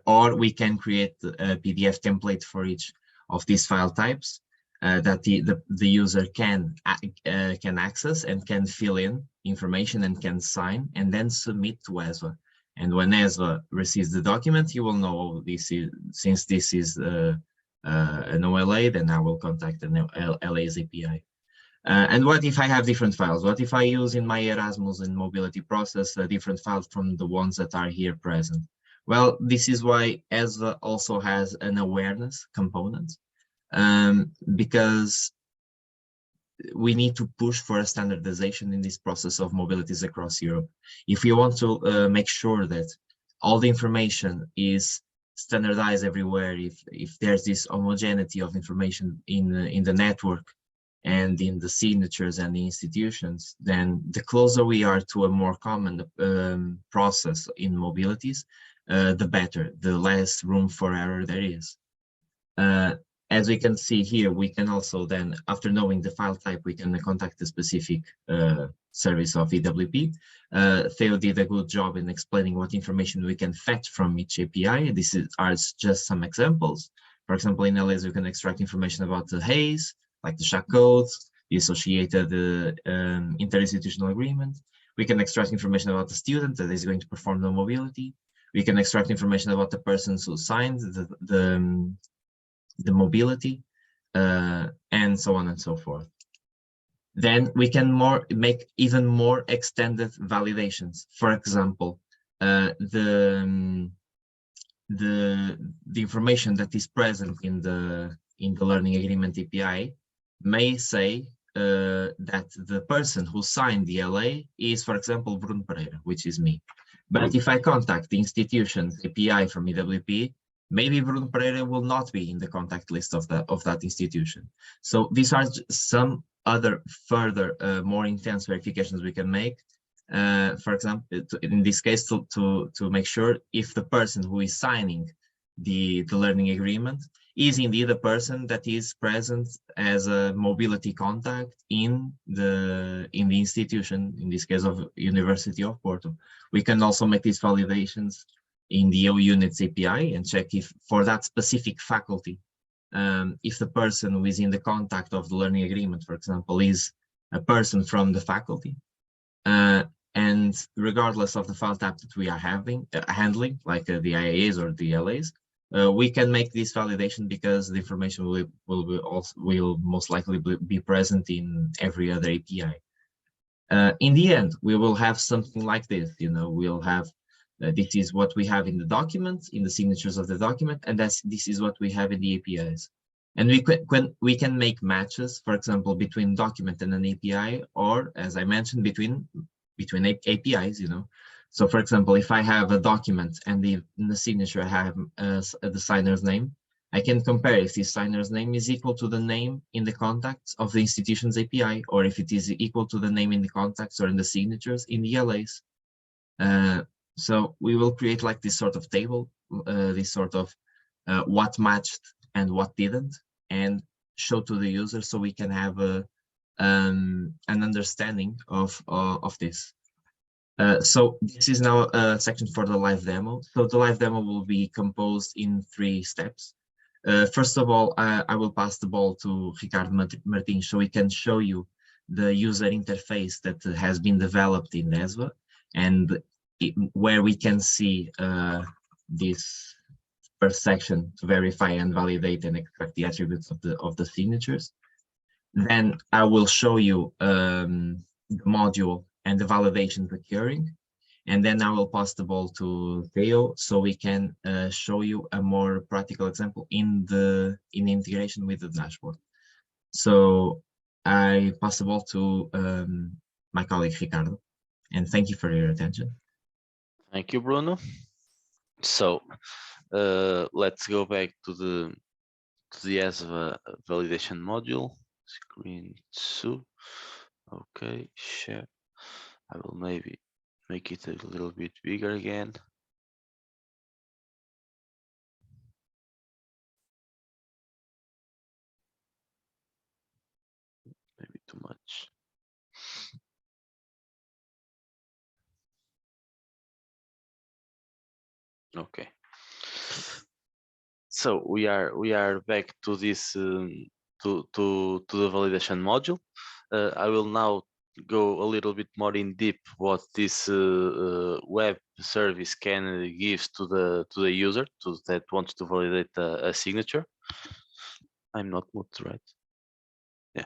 [SPEAKER 6] or we can create a PDF template for each of these file types that the user can access and can fill in information and can sign and then submit to ESVA. And when ESVA receives the document, you will know this is, since this is an OLA, then I will contact an LA's API. And what if I have different files? What if I use in my Erasmus and mobility process a different file from the ones that are here present? Well, this is why ESVA also has an awareness component, because we need to push for a standardization in this process of mobilities across Europe. If we want to make sure that all the information is standardized everywhere, if there's this homogeneity of information in the network, and in the signatures and the institutions, then the closer we are to a more common process in mobilities, the better, the less room for error there is. As we can see here, we can also then, after knowing the file type, we can contact the specific service of EWP. Theo did a good job in explaining what information we can fetch from each API. This are just some examples. For example, in LAs, we can extract information about the haze, like the SHA codes, the associated interinstitutional agreement. We can extract information about the student that is going to perform the mobility. We can extract information about the persons who signed the mobility, and so on and so forth. Then we can make even more extended validations. For example, the information that is present in the Learning Agreement API may say that the person who signed the LA is, for example, Bruno Pereira, which is me. But if I contact the institution's API from EWP, maybe Bruno Pereira will not be in the contact list of that institution. So these are some other further more intense verifications we can make. For example, in this case, to make sure if the person who is signing the learning agreement is indeed a person that is present as a mobility contact in the institution, in this case of University of Porto. We can also make these validations in the OUnits API and check if for that specific faculty, if the person who is in the contact of the learning agreement, for example, is a person from the faculty. And regardless of the file type that we are handling, like the IAAs or the LAs, we can make this validation because the information will most likely be present in every other API. In the end, we will have something like this. We'll have this is what we have in the document, in the signatures of the document, and this is what we have in the APIs. And we can make matches, for example, between document and an API, or as I mentioned, between APIs. So, for example, if I have a document and in the signature I have the signer's name, I can compare if this signer's name is equal to the name in the contacts of the institution's API, or if it is equal to the name in the contacts or in the signatures in the LAs. So we will create like this sort of table, this sort of what matched and what didn't, and show to the user so we can have an understanding of this. So this is now a section for the live demo. So the live demo will be composed in 3 steps. First of all, I will pass the ball to Ricardo Martins so he can show you the user interface that has been developed in ESVA, and where we can see this first section to verify and validate and extract the attributes of the signatures. Then I will show you the module and the validations occurring, and then I will pass the ball to Theo so we can show you a more practical example in the integration with the dashboard. So I pass the ball to my colleague Ricardo, and thank you for your attention.
[SPEAKER 3] Thank you, Bruno. So let's go back to the ESVA validation module. Screen 2. Okay, share. I will maybe make it a little bit bigger again. Maybe too much. Okay. So we are back to this to the validation module. I will now go a little bit more in deep what this web service can give to the user that wants to validate a signature. I'm not muted, right? Yeah.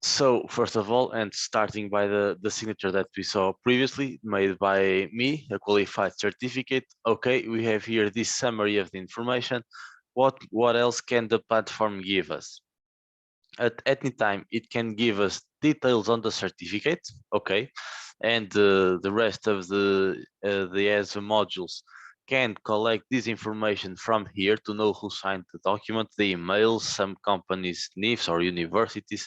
[SPEAKER 3] So first of all, and starting by the signature that we saw previously made by me, a qualified certificate. Okay, we have here this summary of the information. What else can the platform give us? At any time, it can give us details on the certificate, okay, and the rest of the ESVA modules can collect this information from here to know who signed the document, the emails, some companies, NIFs or universities.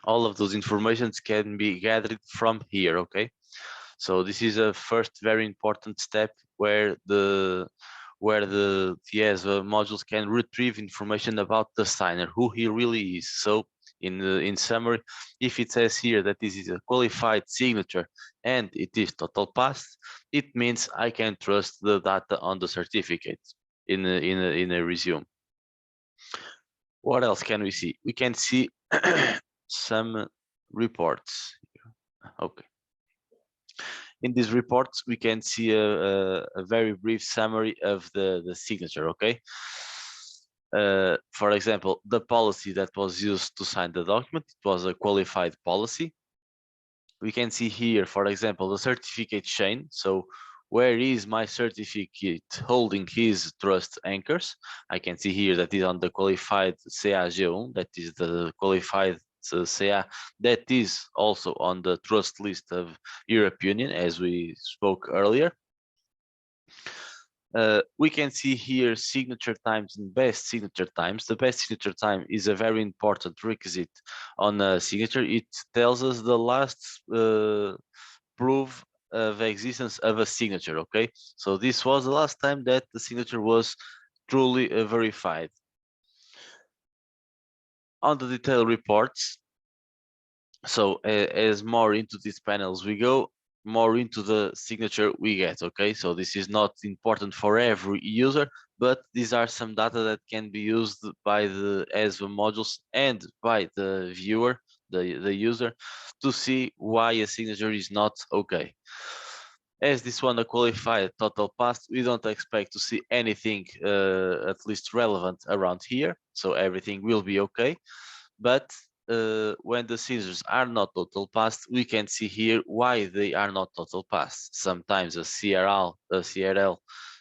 [SPEAKER 3] All of those informations can be gathered from here, okay? So this is a first very important step where the ESVA modules can retrieve information about the signer, who he really is. So in summary, if it says here that this is a qualified signature and it is total pass, it means I can trust the data on the certificate in a resume. What else can we see? We can see some reports. Okay. In these reports, we can see a very brief summary of the signature, okay? For example, the policy that was used to sign the document, it was a qualified policy. We can see here, for example, the certificate chain. So where is my certificate holding his trust anchors? I can see here that is on the qualified CA-G1, that is the qualified CA that is also on the trust list of Europe Union, as we spoke earlier. We can see here signature times and best signature times. The best signature time is a very important requisite on a signature. It tells us the last proof of existence of a signature, okay? So this was the last time that the signature was truly verified. On the detailed reports, so as more into these panels we go, more into the signature we get, okay? So this is not important for every user, but these are some data that can be used by the ESVA modules and by the viewer, the user, to see why a signature is not okay. As this one a qualified total pass, we don't expect to see anything at least relevant around here, so everything will be okay. But when the signatures are not total passed, we can see here why they are not total passed. Sometimes a CRL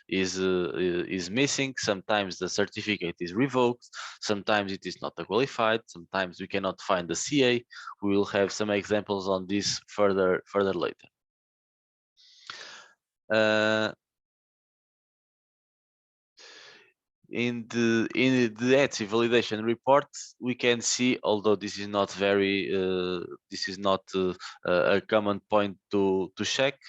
[SPEAKER 3] is missing, sometimes the certificate is revoked, sometimes it is not qualified, sometimes we cannot find the CA. We will have some examples on this further later. In the ETSI validation report, we can see, although this is not very a common point to check,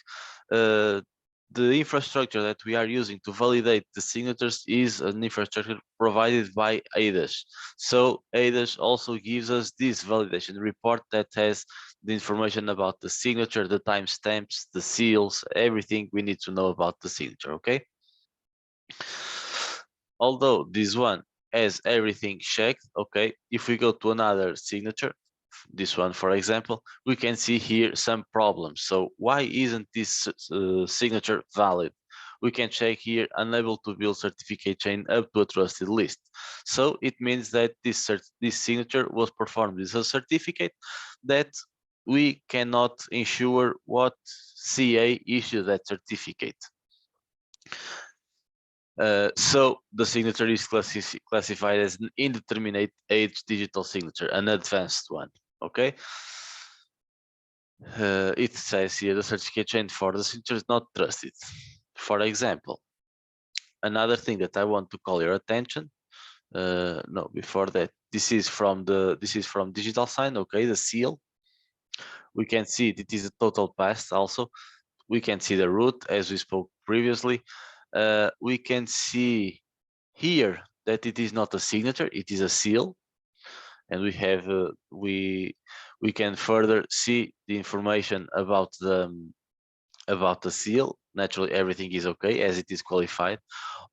[SPEAKER 3] the infrastructure that we are using to validate the signatures is an infrastructure provided by EIDAS. So EIDAS also gives us this validation report that has the information about the signature, the timestamps, the seals, everything we need to know about the signature, okay? Although this one has everything checked, okay, if we go to another signature, this one for example, we can see here some problems. So why isn't this signature valid? We can check here, unable to build certificate chain up to a trusted list. So it means that this signature was performed with a certificate that we cannot ensure what CA issued that certificate. So the signature is classified as an indeterminate age digital signature, an advanced one, okay? It says here the certificate chain for the signature is not trusted. For example, another thing that I want to call your attention, no, before that, this is from DigitalSign, okay, the seal. We can see it is a total pass also. We can see the root as we spoke previously. We can see here that it is not a signature, it is a seal, and we have we can further see the information about the seal. Naturally, everything is okay as it is qualified.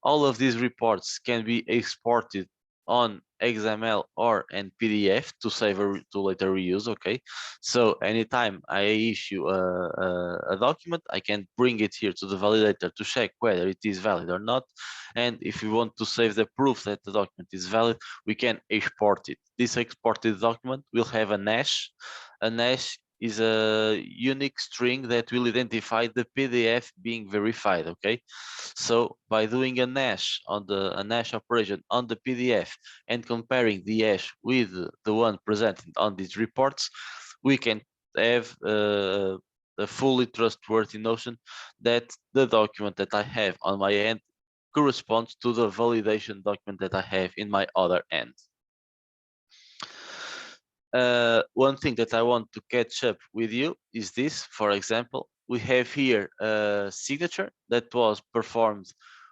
[SPEAKER 3] All of these reports can be exported on XML or in PDF to save to later reuse, okay? So anytime I issue a document, I can bring it here to the validator to check whether it is valid or not. And if we want to save the proof that the document is valid, we can export it. This exported document will have a hash. A hash is a unique string that will identify the PDF being verified, okay? So by doing a hash operation on the PDF and comparing the hash with the one presented on these reports, we can have the fully trustworthy notion that the document that I have on my end corresponds to the validation document that I have in my other end. One thing that I want to catch up with you is this. For example, we have here a signature that was performed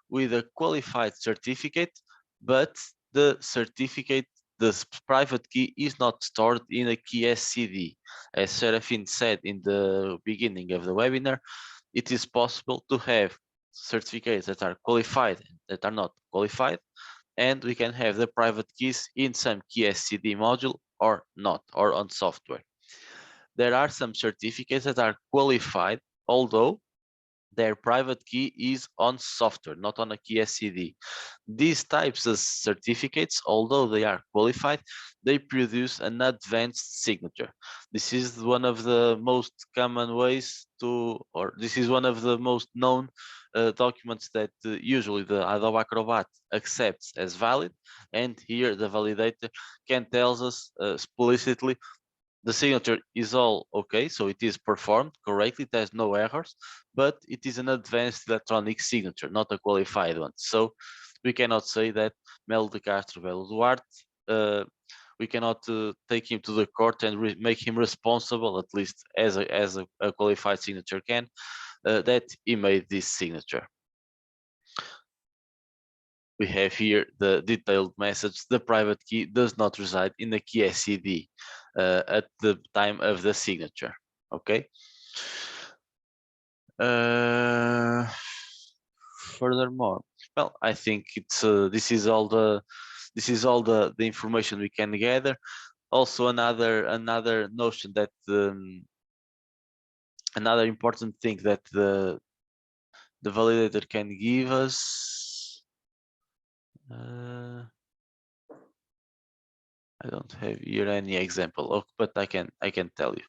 [SPEAKER 3] with a qualified certificate, but the certificate, the private key, is not stored in a key SCD. As Serafim said in the beginning of the webinar, it is possible to have certificates that are qualified and that are not qualified, and we can have the private keys in some key SCD module or not, or on software. There are some certificates that are qualified, although their private key is on software, not on a key SCD. These types of certificates, although they are qualified, they produce an advanced signature. This is one of the most common ways to, or this is one of the most known documents that usually the Adobe Acrobat accepts as valid, and here the validator can tell us explicitly the signature is all okay, so it is performed correctly, it has no errors, but it is an advanced electronic signature, not a qualified one. So we cannot say that Melo de Castro Belo Duarte, we cannot take him to the court and make him responsible, at least as a qualified signature can, that he made this signature. We have here the detailed message. The private key does not reside in the key SCD at the time of the signature. Okay. Furthermore, well, I think it's this is all the information we can gather. Also, another notion that another important thing that the validator can give us. I don't have here any example, but I can tell you.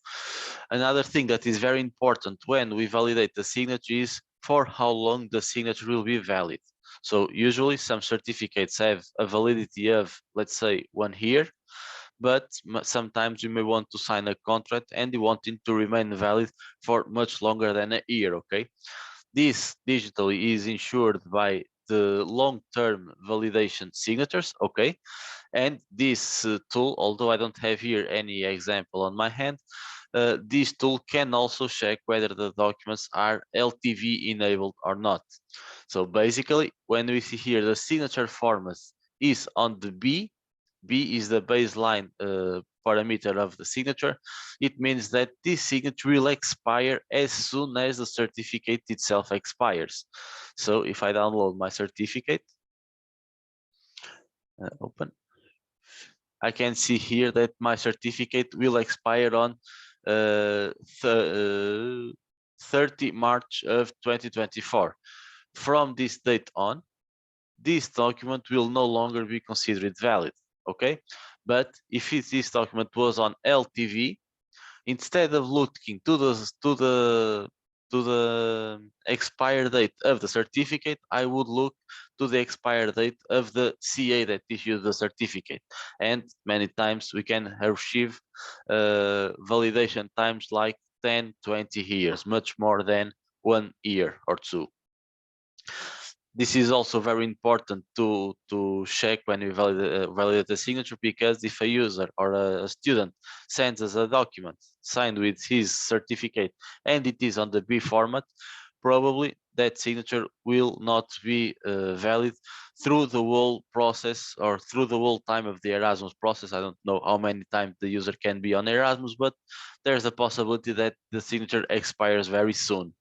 [SPEAKER 3] Another thing that is very important when we validate the signature is for how long the signature will be valid. So usually some certificates have a validity of, let's say, 1 year, but sometimes you may want to sign a contract and you want it to remain valid for much longer than a year. Okay, this digitally is ensured by the long-term validation signatures. Okay, and this tool, although I don't have here any example on my hand, this tool can also check whether the documents are LTV enabled or not. So basically, when we see here the signature format is on the B is the baseline parameter of the signature, it means that this signature will expire as soon as the certificate itself expires. So if I download my certificate, open, I can see here that my certificate will expire on 30 March of 2024. From this date on, this document will no longer be considered valid. Okay, but if this document was on LTV, instead of looking to the expire date of the certificate, I would look to the expire date of the CA that issued the certificate. And many times we can achieve validation times like 10, 20 years, much more than 1 year or 2. This is also very important to check when we validate the signature, because if a user or a student sends us a document signed with his certificate and it is on the B format, probably that signature will not be valid through the whole process or through the whole time of the Erasmus process. I don't know how many times the user can be on Erasmus, but there's a possibility that the signature expires very soon,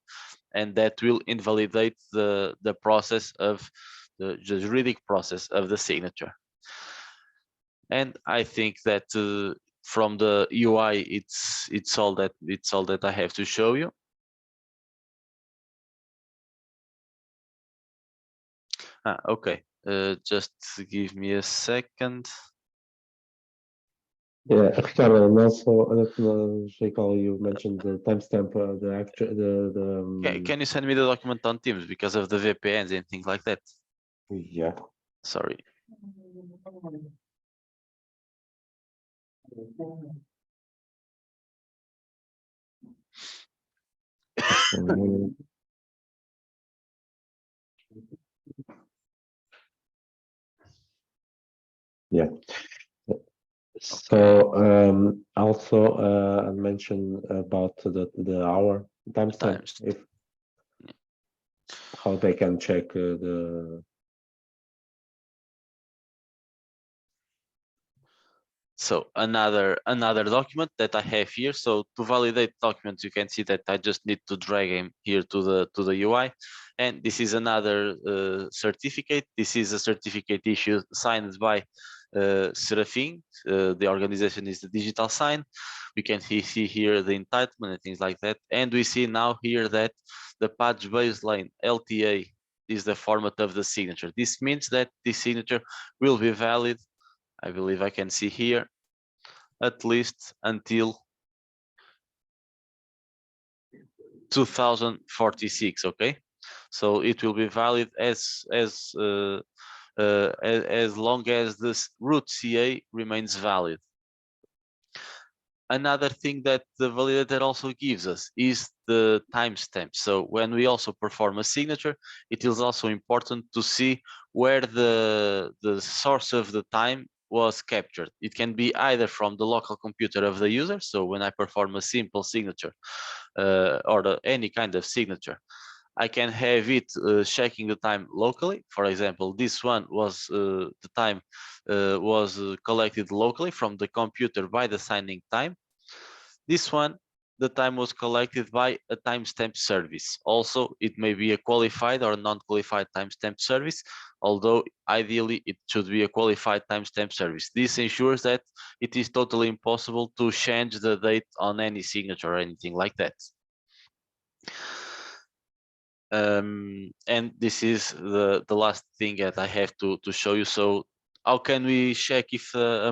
[SPEAKER 3] and that will invalidate the process of the juridic process of the signature. And I think that from the UI, it's all that I have to show you. Okay, just give me a second.
[SPEAKER 2] Yeah, Ricardo, and also I don't know, recall you mentioned the timestamp, the actual
[SPEAKER 3] Can you send me the document on Teams because of the VPNs and things like that?
[SPEAKER 2] yeah.
[SPEAKER 3] Sorry.
[SPEAKER 2] Yeah. So also I mentioned about the hour timestamp, if how they can check the.
[SPEAKER 3] So another document that I have here. So to validate documents, you can see that I just need to drag him here to the UI, and this is another certificate. This is a certificate issued signed by Serafim. The organization is the DigitalSign. We can see here the entitlement and things like that, and we see now here that the patch baseline LTA is the format of the signature. This means that this signature will be valid, I believe I can see here, at least until 2046. Okay, so it will be valid as long as this root CA remains valid. Another thing that the validator also gives us is the timestamp. So when we also perform a signature, it is also important to see where the source of the time was captured. It can be either from the local computer of the user. So when I perform a simple signature or any kind of signature, I can have it checking the time locally. For example, this one was the time was collected locally from the computer by the signing time. This one, the time was collected by a timestamp service. Also, it may be a qualified or non-qualified timestamp service, although ideally it should be a qualified timestamp service. This ensures that it is totally impossible to change the date on any signature or anything like that. And this is the last thing that I have to show you. So how can we check if a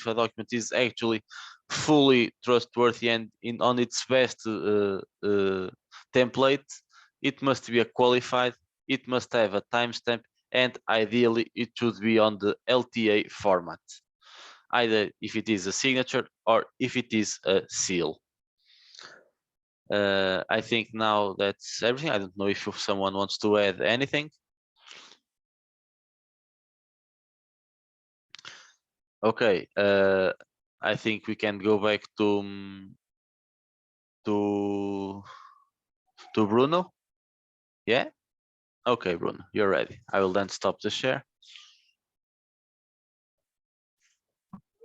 [SPEAKER 3] document is actually fully trustworthy and on its best template? It must be a qualified, it must have a timestamp, and ideally it should be on the LTA format, either if it is a signature or if it is a seal. I think now that's everything. I don't know if someone wants to add anything. Okay, I think we can go back to Bruno. Yeah. Okay, Bruno, you're ready. I will then stop the share.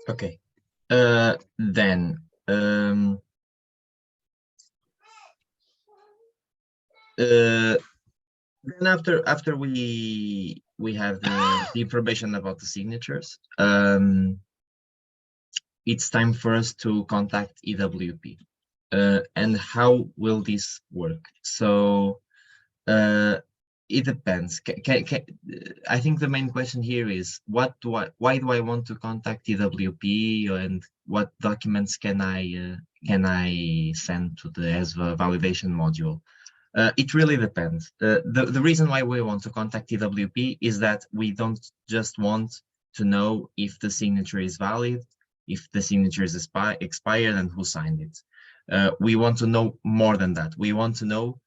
[SPEAKER 6] Okay. Then after we have the information about the signatures, it's time for us to contact EWP. And how will this work? So it depends. I think the main question here is why do I want to contact EWP, and what documents can I send to the ESVA validation module? It really depends. The reason why we want to contact EWP is that we don't just want to know if the signature is valid, if the signature is expired, and who signed it. We want to know more than that. We want to know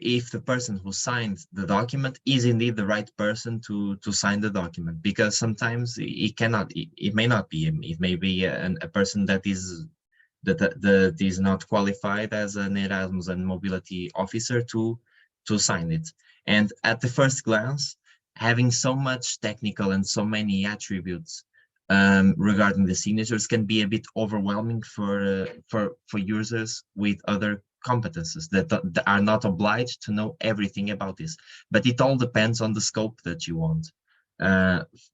[SPEAKER 6] if the person who signed the document is indeed the right person to sign the document, because sometimes it may not be. It may be a person that is not qualified as an Erasmus and mobility officer to sign it. And at the first glance, having so much technical and so many attributes regarding the signatures can be a bit overwhelming for users with other competences that are not obliged to know everything about this. But it all depends on the scope that you want.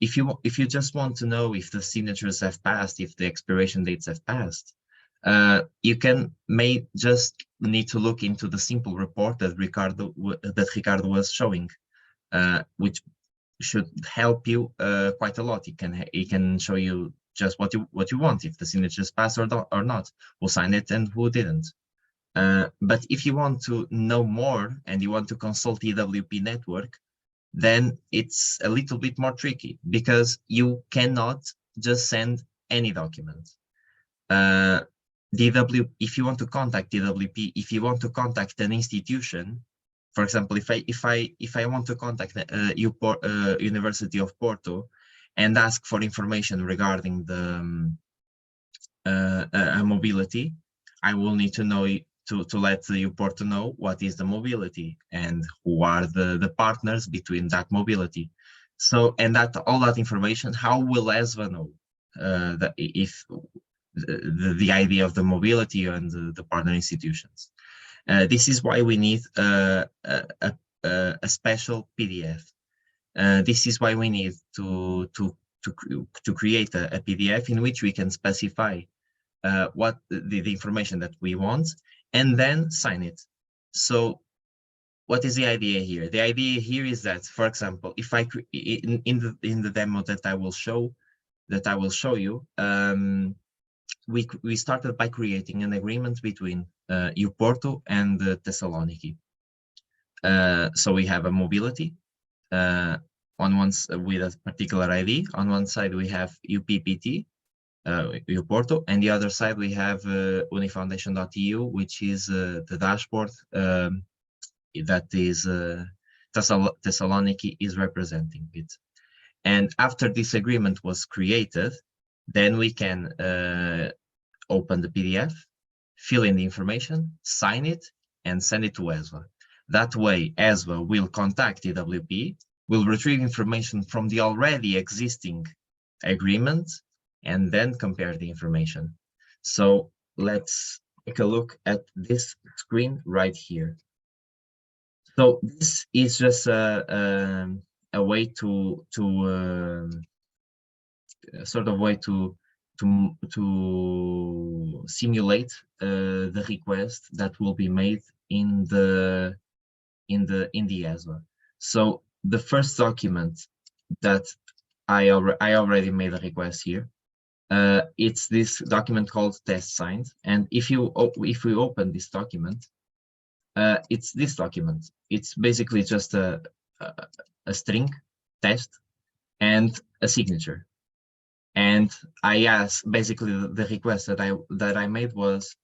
[SPEAKER 6] If you just want to know if the signatures have passed, if the expiration dates have passed, you may just need to look into the simple report that Ricardo was showing, which should help you quite a lot. It can show you just what you want, if the signatures pass or not, who signed it and who didn't. But if you want to know more and you want to consult EWP network, then it's a little bit more tricky, because you cannot just send any document. if you want to contact DWP, if you want to contact an institution, for example, if I want to contact University of Porto and ask for information regarding the mobility, I will need to know to let the Porto know what is the mobility and who are the partners between that mobility. So, and that all that information, how will ESVA know if the idea of the mobility and the partner institutions? This is why we need a special PDF. This is why we need to create a PDF in which we can specify what the information that we want and then sign it. So what is the idea here? The idea here is that, for example, if I in the demo that I will show you, we started by creating an agreement between Porto and Thessaloniki. So we have a mobility on one with a particular ID. On one side we have UPPT, Porto, and the other side we have unifoundation.eu, which is the dashboard that is Thessaloniki is representing it. And after this agreement was created, then we can open the PDF, fill in the information, sign it, and send it to ESVA. That way, ESVA will contact EWP, will retrieve information from the already existing agreement, and then compare the information. So let's take a look at this screen right here. So this is just a way to simulate the request that will be made in the ESVA. So the first document that I already made a request here. It's this document called test signed, and if we open this document, it's this document. It's basically just a string test and a signature. And I asked, basically the request that I made was,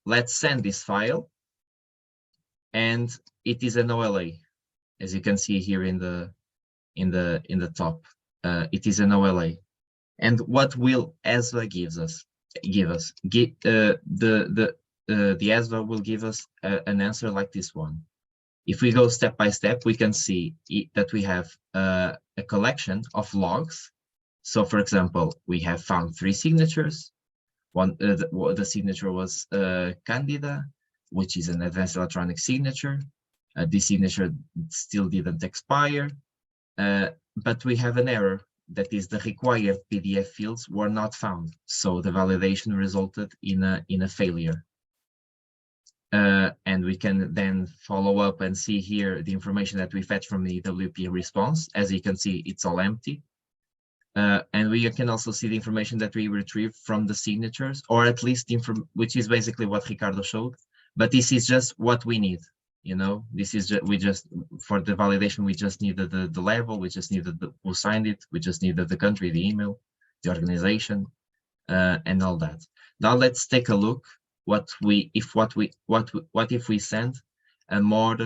[SPEAKER 6] let's send this file, and it is an OLA, as you can see here in the top. It is an OLA. And what will ESVA give us? The ESVA will give us an answer like this one. If we go step by step, we can see that we have a collection of logs. So, for example, we have found 3 signatures. The signature was Candida, which is an advanced electronic signature. This signature still didn't expire, but we have an error. That is, the required PDF fields were not found, so the validation resulted in a failure. And we can then follow up and see here the information that we fetch from the EWP response. As you can see, it's all empty. And we can also see the information that we retrieved from the signatures, or at least which is basically what Ricardo showed. But this is just what we need. You know, this is just for the validation, we just needed the level, we just needed who signed it, we just needed the country, the email, the organization, and all that. Now let's take a look what if we send a more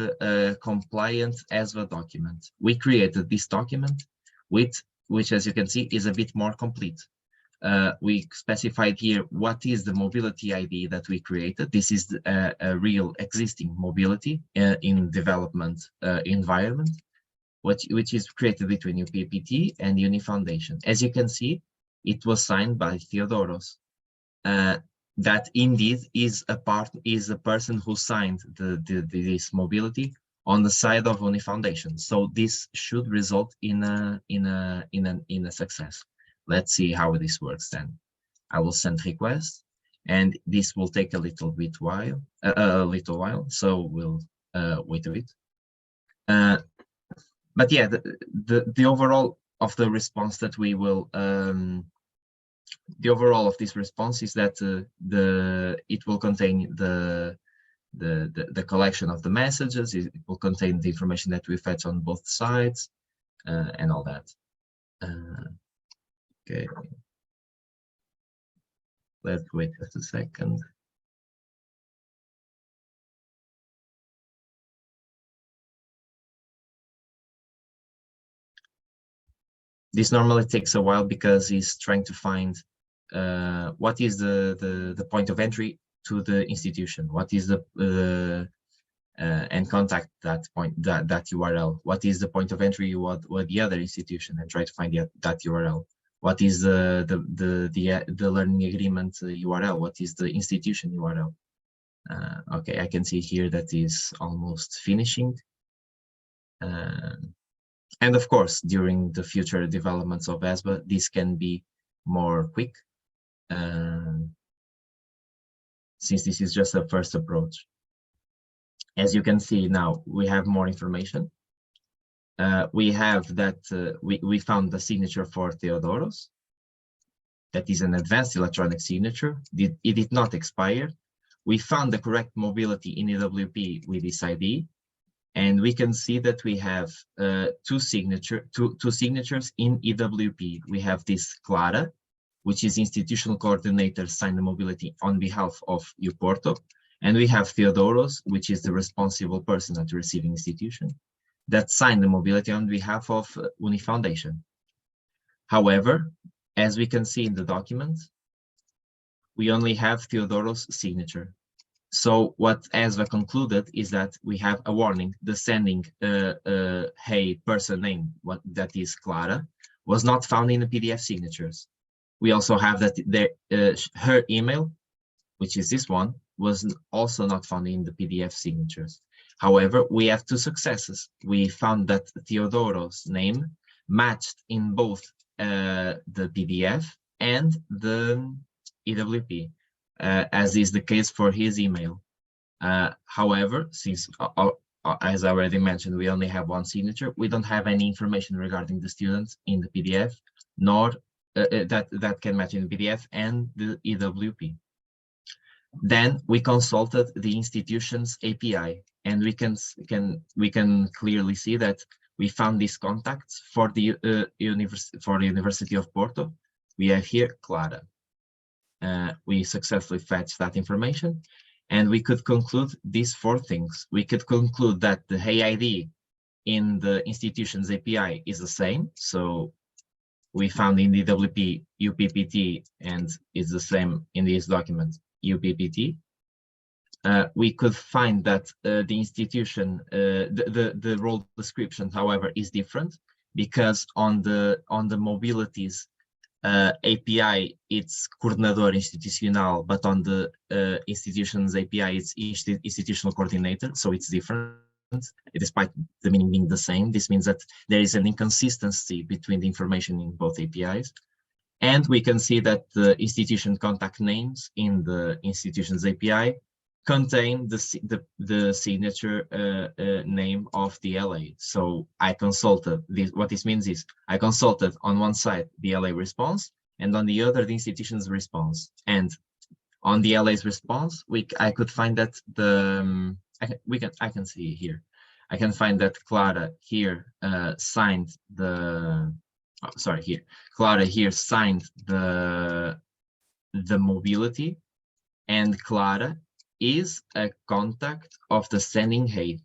[SPEAKER 6] compliant ESVA document. We created this document which, as you can see, is a bit more complete. We specified here what is the mobility ID that we created. This is a real existing mobility in development environment, which is created between UPPT and Unifoundation. As you can see, it was signed by Theodoros. That indeed is a person who signed this mobility on the side of Unifoundation. So this should result in a success. Let's see how this works then. I will send request, and this will take a little while. So we'll wait a bit. But yeah, the overall of the response that we will, the overall of this response is that it will contain the collection of the messages. It will contain the information that we fetch on both sides, and all that. Okay, let's wait just a second. This normally takes a while because he's trying to find what is the point of entry to the institution, what is the and contact that point, that URL. What is the point of entry with the other institution, and try to find that URL. What is the learning agreement URL? What is the institution URL? Okay, I can see here that is almost finishing. And of course, during the future developments of ESVA, this can be more quick, since this is just a first approach. As you can see now, we have more information. We have that we found the signature for Theodoros. That is an advanced electronic signature. It did not expire. We found the correct mobility in EWP with this ID. And we can see that we have two signatures in EWP. We have this Clara, which is institutional coordinator, signed the mobility on behalf of Porto. And we have Theodoros, which is the responsible person at the receiving institution, that signed the mobility on behalf of Uni Foundation. However, as we can see in the document, we only have Theodoros' signature. So what ESVA concluded is that we have a warning. The sending hey person name, that is Clara, was not found in the PDF signatures. We also have that her email, which is this one, was also not found in the PDF signatures. However, we have two successes. We found that Theodoros' name matched in both the PDF and the EWP, as is the case for his email. However, since, as I already mentioned, we only have one signature, we don't have any information regarding the students in the PDF, nor that can match in the PDF and the EWP. Then we consulted the institution's API, and we can clearly see that we found these contacts for the University of Porto. We have here Clara. We successfully fetched that information, and we could conclude these four things. We could conclude that the HEID in the institution's API is the same. So we found in the EWP UPPT, and it's the same in this document UPPT. We could find that the institution, the role description, however, is different, because on the mobilities API, it's Coordenador Institucional, but on the institution's API, it's Institutional Coordinator, so it's different, despite the meaning being the same. This means that there is an inconsistency between the information in both APIs. And we can see that the institution contact names in the institution's API contain the signature name of the LA. So I consulted this. What this means is I consulted on one side the LA response, and on the other the institution's response. And on the LA's response, I could find that I can see here. I can find that Clara here signed the. Oh, sorry, here Clara here signed the mobility, and Clara is a contact of the sending head,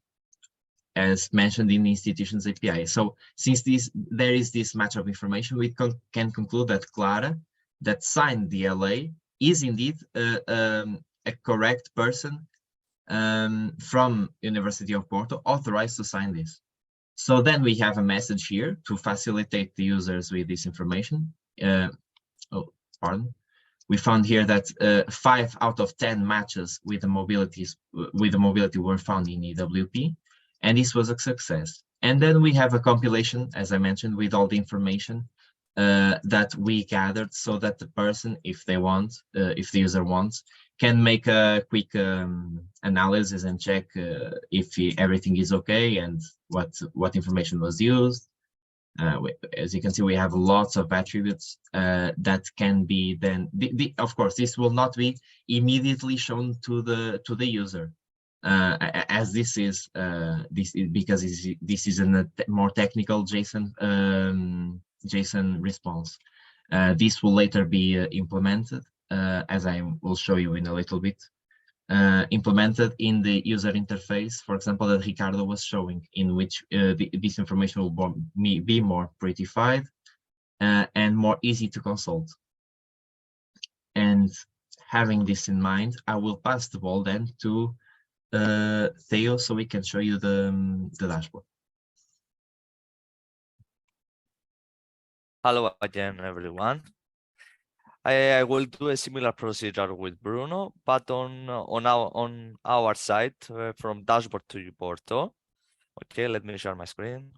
[SPEAKER 6] as mentioned in the institution's API. So since there is this match of information, we can conclude that Clara, that signed the LA, is indeed a correct person from University of Porto, authorized to sign this. So then we have a message here to facilitate the users with this information. We found here that 5 out of 10 matches with the mobility were found in EWP, and this was a success. And then we have a compilation, as I mentioned, with all the information that we gathered, so that the person, if they want, if the user wants, can make a quick analysis and check if everything is okay and what information was used. As you can see, we have lots of attributes that can be then. Of course, this will not be immediately shown to the user, as this is because this is a more technical JSON response. This will later be implemented as I will show you in a little bit, implemented in the user interface, for example, that Ricardo was showing, in which this information will be more prettified and more easy to consult. And having this in mind, I will pass the ball then to Theo, so we can show you the dashboard.
[SPEAKER 5] Hello again, everyone. I will do a similar procedure with Bruno, but on our side, from dashboard to Porto. Okay, let me share my screen.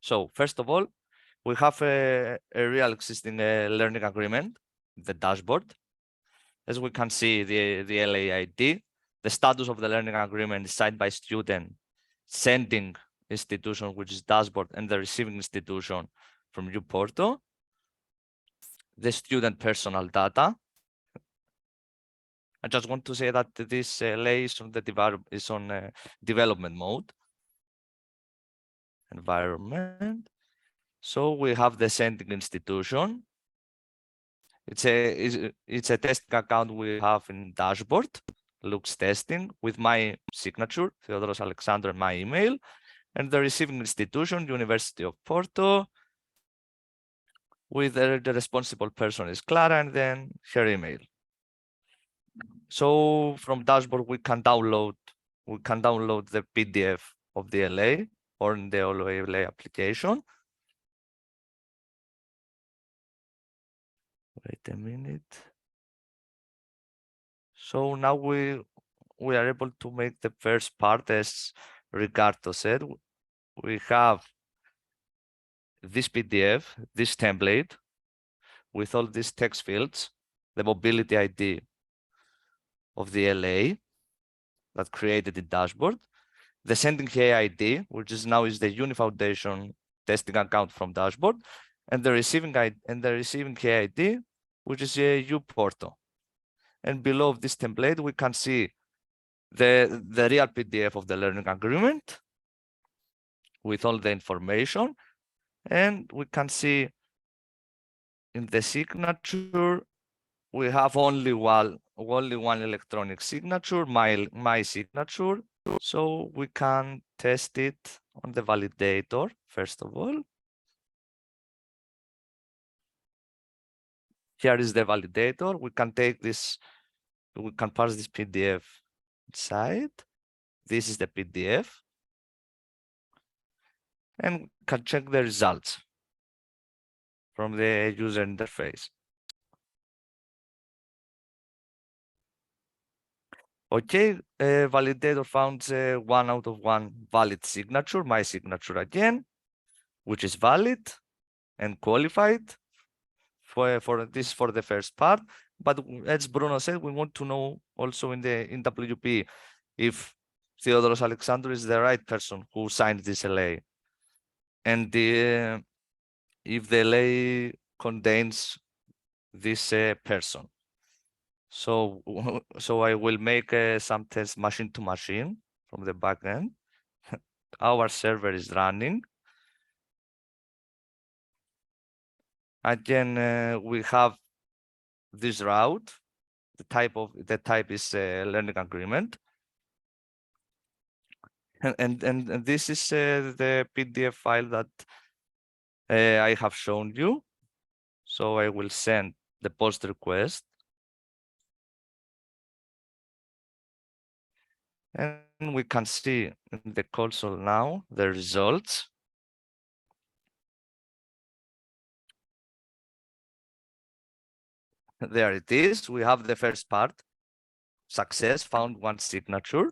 [SPEAKER 5] So first of all, we have a real existing learning agreement, the dashboard. As we can see, the LAID, the status of the learning agreement is signed by student, sending institution, which is dashboard, and the receiving institution from Porto. The student personal data. I just want to say that this LA is on development mode. Environment. So we have the sending institution. It's a testing account we have in dashboard, looks testing, with my signature, Theodoros Alexandrou, and my email, and the receiving institution, University of Porto, with the responsible person is Clara, and then her email. So from dashboard we can download the PDF of the LA or in the LA application. Wait a minute. So now we are able to make the first part, as Ricardo said. We have this PDF, this template, with all these text fields, the mobility ID of the LA that created the dashboard, the sending key ID, which is now the Uni Foundation testing account from dashboard, and the receiving key ID, which is Porto. And below this template, we can see the real PDF of the learning agreement with all the information. And we can see in the signature, we have only one electronic signature, my signature. So we can test it on the validator, first of all. Here is the validator. We can take this, we can parse this PDF inside. This is the PDF. And we can check the results from the user interface. Okay, validator found 1 out of 1 valid signature, my signature again, which is valid and qualified for the first part. But as Bruno said, we want to know also in WP if Theodoros Alexandrou is the right person who signed this LA, and if the LA contains this person. So I will make some tests machine to machine from the backend. Our server is running. Again, we have this route. The type is learning agreement, and this is the PDF file that I have shown you. So I will send the post request. And we can see in the console now the results. There it is. We have the first part. Success, found 1 signature.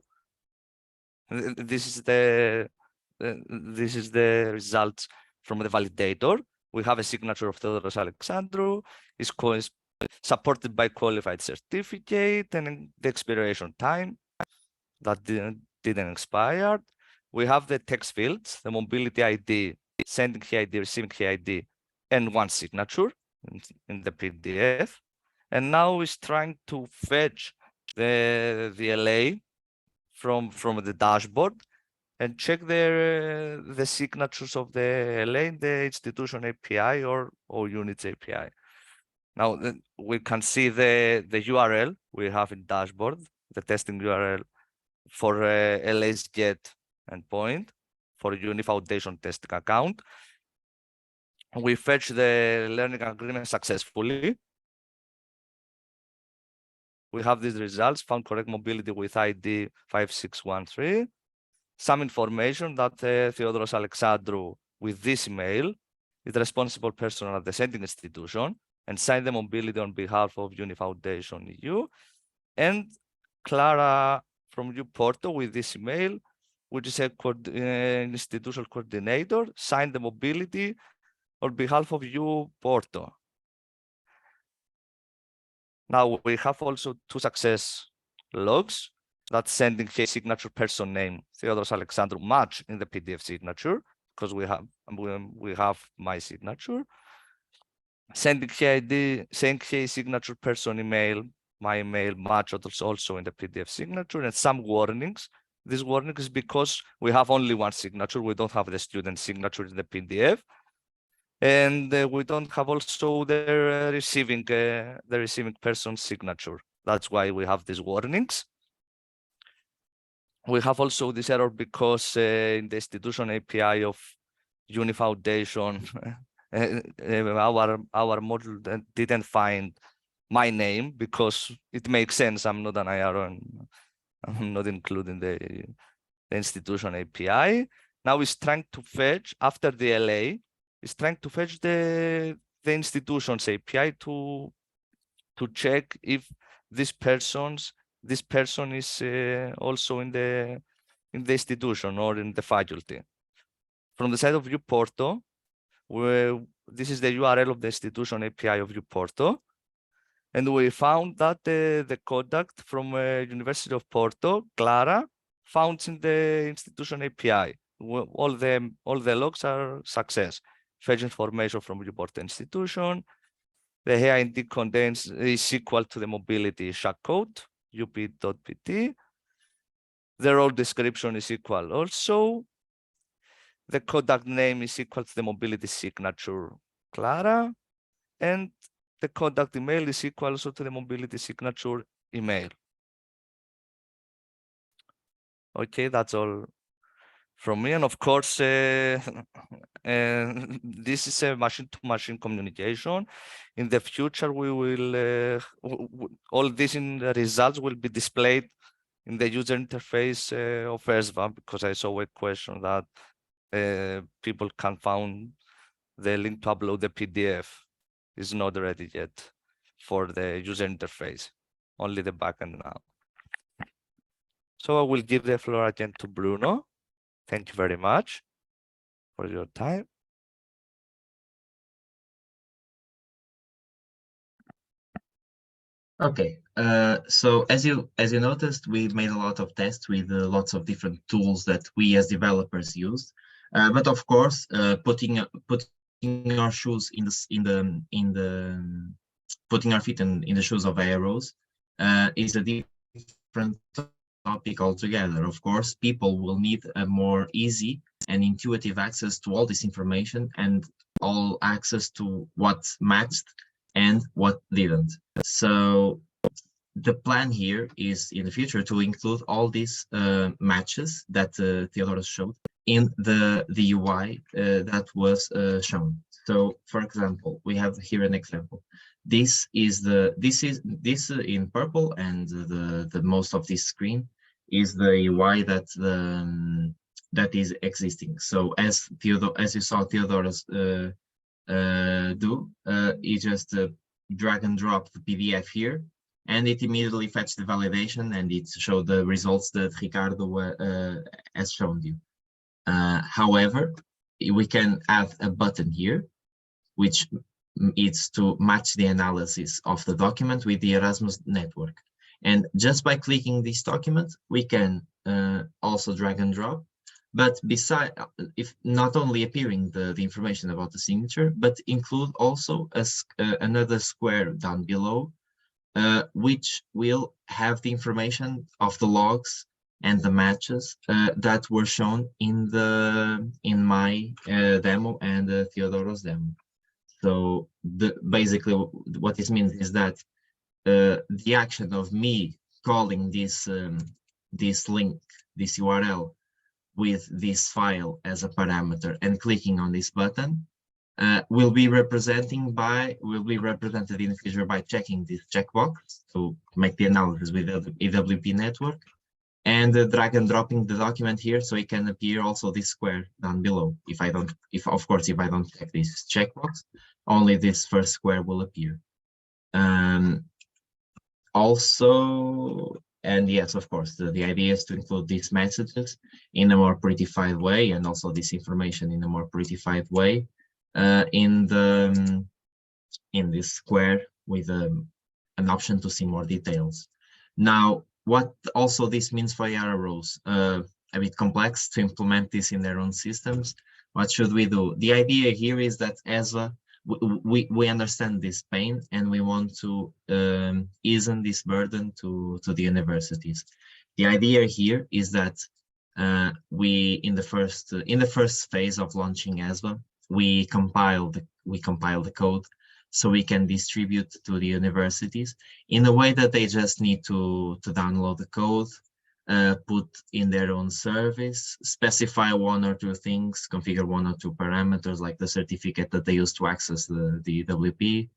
[SPEAKER 5] This is the results from the validator. We have a signature of Theodoros Alexandrou. Is supported by qualified certificate, and the expiration time that didn't expire. We have the text fields, the mobility ID, sending key ID, receiving key ID, and 1 signature in the PDF. And now it's trying to fetch the LA from the dashboard and check the signatures of the LA in the institution API or units API. Now we can see the URL we have in dashboard, the testing URL for LA's get endpoint for Uni Foundation testing account. We fetch the learning agreement successfully. We have these results, found correct mobility with ID 5613. Some information that Theodoros Alexandrou with this email is the responsible person at the sending institution and signed the mobility on behalf of Uni Foundation EU. And Clara from U Porto with this email, which is a institutional coordinator, signed the mobility on behalf of U Porto. Now we have also two success logs that sending a signature person name Theodoros Alexandrou match in the PDF signature because we have my signature. Sending ID, saying a signature person email, my email match also in the PDF signature, and some warnings. This warning is because we have only one signature. We don't have the student signature in the PDF. And we don't have also the receiving person's signature. That's why we have these warnings. We have also this error because in the institution API of Uni Foundation, our module didn't find my name because it makes sense. I'm not an IRO and I'm not including the institution API. Now it's trying to fetch after the LA. Is trying to fetch the institution's API to check if this person is also in the institution or in the faculty. From the side of U Porto, this is the URL of the institution API of U Porto, and we found that the contact from University of Porto, Clara, found in the institution API. All the logs are success. Fetch information from U Porto institution. The HID contains is equal to the mobility shack code, up.pt. The role description is equal also. The contact name is equal to the mobility signature, Clara. And the contact email is equal also to the mobility signature email. Okay, that's all from me. And of course, this is a machine-to-machine communication. In the future, we will all these in the results will be displayed in the user interface of ESVA, because I saw a question that people can find the link to upload the PDF is not ready yet for the user interface, only the backend now. So I will give the floor again to Bruno. Thank you very much for your time.
[SPEAKER 6] Okay, so as you noticed, we made a lot of tests with lots of different tools that we as developers used. But of course, putting our shoes putting our feet in the shoes of IROs is a different topic altogether. Of course, people will need a more easy and intuitive access to all this information and all access to what matched and what didn't. So the plan here is in the future to include all these matches that Theodoros showed in the UI that was shown. So for example, we have here an example. This is in purple, and the most of this screen is the UI that is existing. So as you saw Theodoros do, he just drag and drop the PDF here, and it immediately fetched the validation, and it showed the results that Ricardo has shown you. However, we can add a button here, which is to match the analysis of the document with the Erasmus network. And just by clicking this document, we can also drag and drop. But beside, if not only appearing the information about the signature, but include also another square down below, which will have the information of the logs and the matches that were shown in my demo and the Theodoros demo. So basically what this means is that the action of me calling this link, this URL with this file as a parameter and clicking on this button will be represented in the future by checking this checkbox to make the analysis with the EWP network, and drag and dropping the document here so it can appear also this square down below. If I don't check this checkbox, only this first square will appear. Also, and yes, of course, the idea is to include these messages in a more prettified way, and also this information in a more prettified way in this square with an option to see more details. Now, what also this means for RROs, a bit complex to implement this in their own systems. What should we do? The idea here is that ESVA, we understand this pain and we want to ease this burden to the universities. The idea here is that we in the first phase of launching ESVA, we compile the code so we can distribute to the universities in a way that they just need to download the code, put in their own service, specify one or two things, configure one or two parameters like the certificate that they use to access the EWP.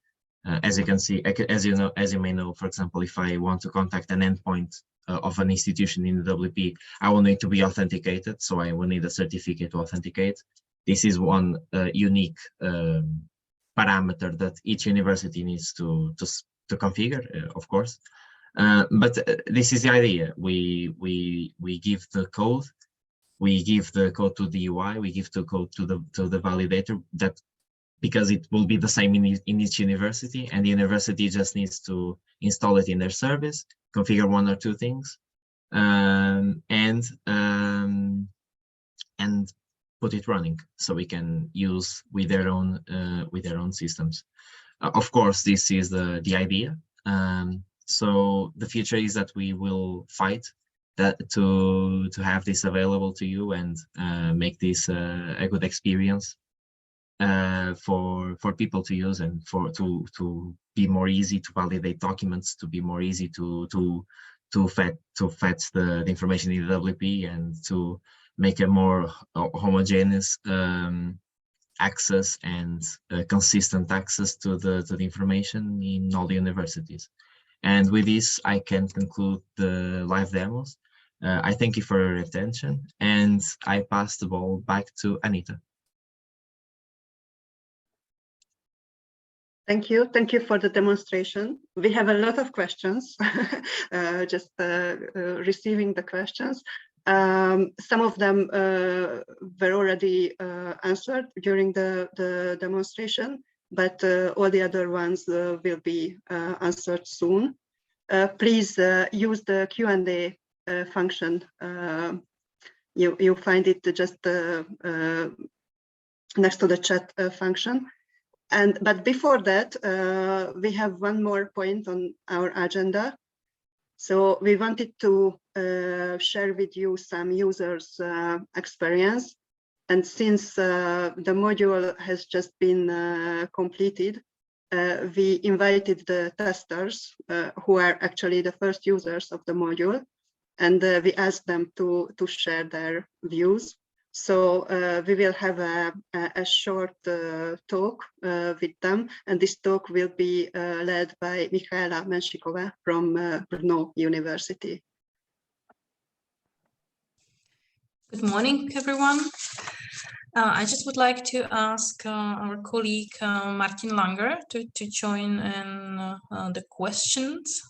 [SPEAKER 6] As you can see, as you may know, for example, if I want to contact an endpoint of an institution in the EWP, I will need to be authenticated, so I will need a certificate to authenticate. This is one unique parameter that each university needs to configure, of course. But this is the idea. We give the code, to the UI, we give the code to the validator, that because it will be the same in each university, and the university just needs to install it in their service, configure one or two things, and put it running so we can use with their own systems. Of course, this is the idea. So the future is that we will fight that to have this available to you and make this a good experience for people to use, and to be more easy to validate documents, to be more easy to fetch the information in the WP, and to make a more homogeneous access and consistent access to the information in all the universities. And with this, I can conclude the live demos. I thank you for your attention, and I pass the ball back to Anita.
[SPEAKER 1] Thank you. Thank you for the demonstration. We have a lot of questions, just receiving the questions. Some of them were already answered during the demonstration, but all the other ones will be answered soon. Please use the Q&A function. You find it just next to the chat function. But before that, we have one more point on our agenda. So we wanted to share with you some users' experience. And since the module has just been completed, we invited the testers who are actually the first users of the module, and we asked them to share their views. So we will have a short talk with them, and this talk will be led by Michaela Menshikova from Brno University.
[SPEAKER 7] Good morning, everyone. I just would like to ask our colleague Martin Langr to join in the questions.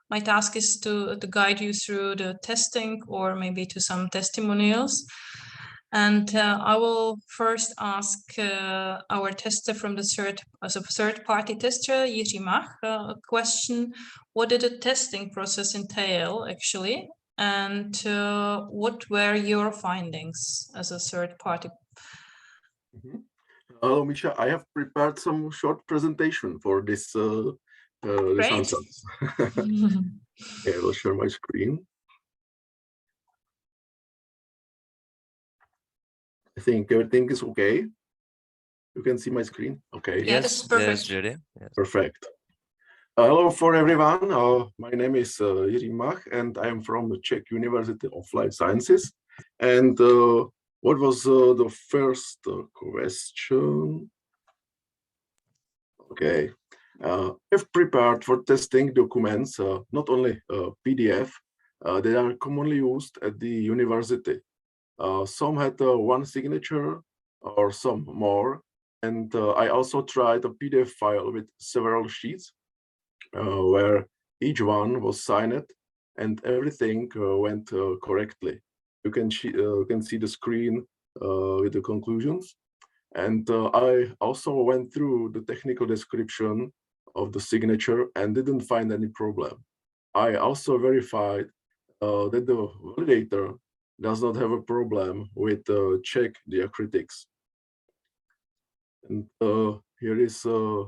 [SPEAKER 7] My task is to guide you through the testing or maybe to some testimonials. And I will first ask our tester from the third-party tester, Jiří Mach, a question. What did the testing process entail, actually? And what were your findings as a third party?
[SPEAKER 8] Hello, Misha. I have prepared some short presentation for this answer. Okay, I will share my screen. I think everything is okay. You can see my screen. Okay.
[SPEAKER 7] Yeah, that's perfect.
[SPEAKER 5] Yes, Jiří. Yes.
[SPEAKER 8] Perfect. Hello for everyone. My name is Jiří Mach, and I am from the Czech University of Life Sciences. And what was the first question? Okay. I've prepared for testing documents, not only PDF, that are commonly used at the university. Some had one signature or some more. And I also tried a PDF file with several sheets where each one was signed and everything went correctly. You can see the screen with the conclusions. And I also went through the technical description of the signature and didn't find any problem. I also verified that the validator does not have a problem with Czech diacritics. And here is a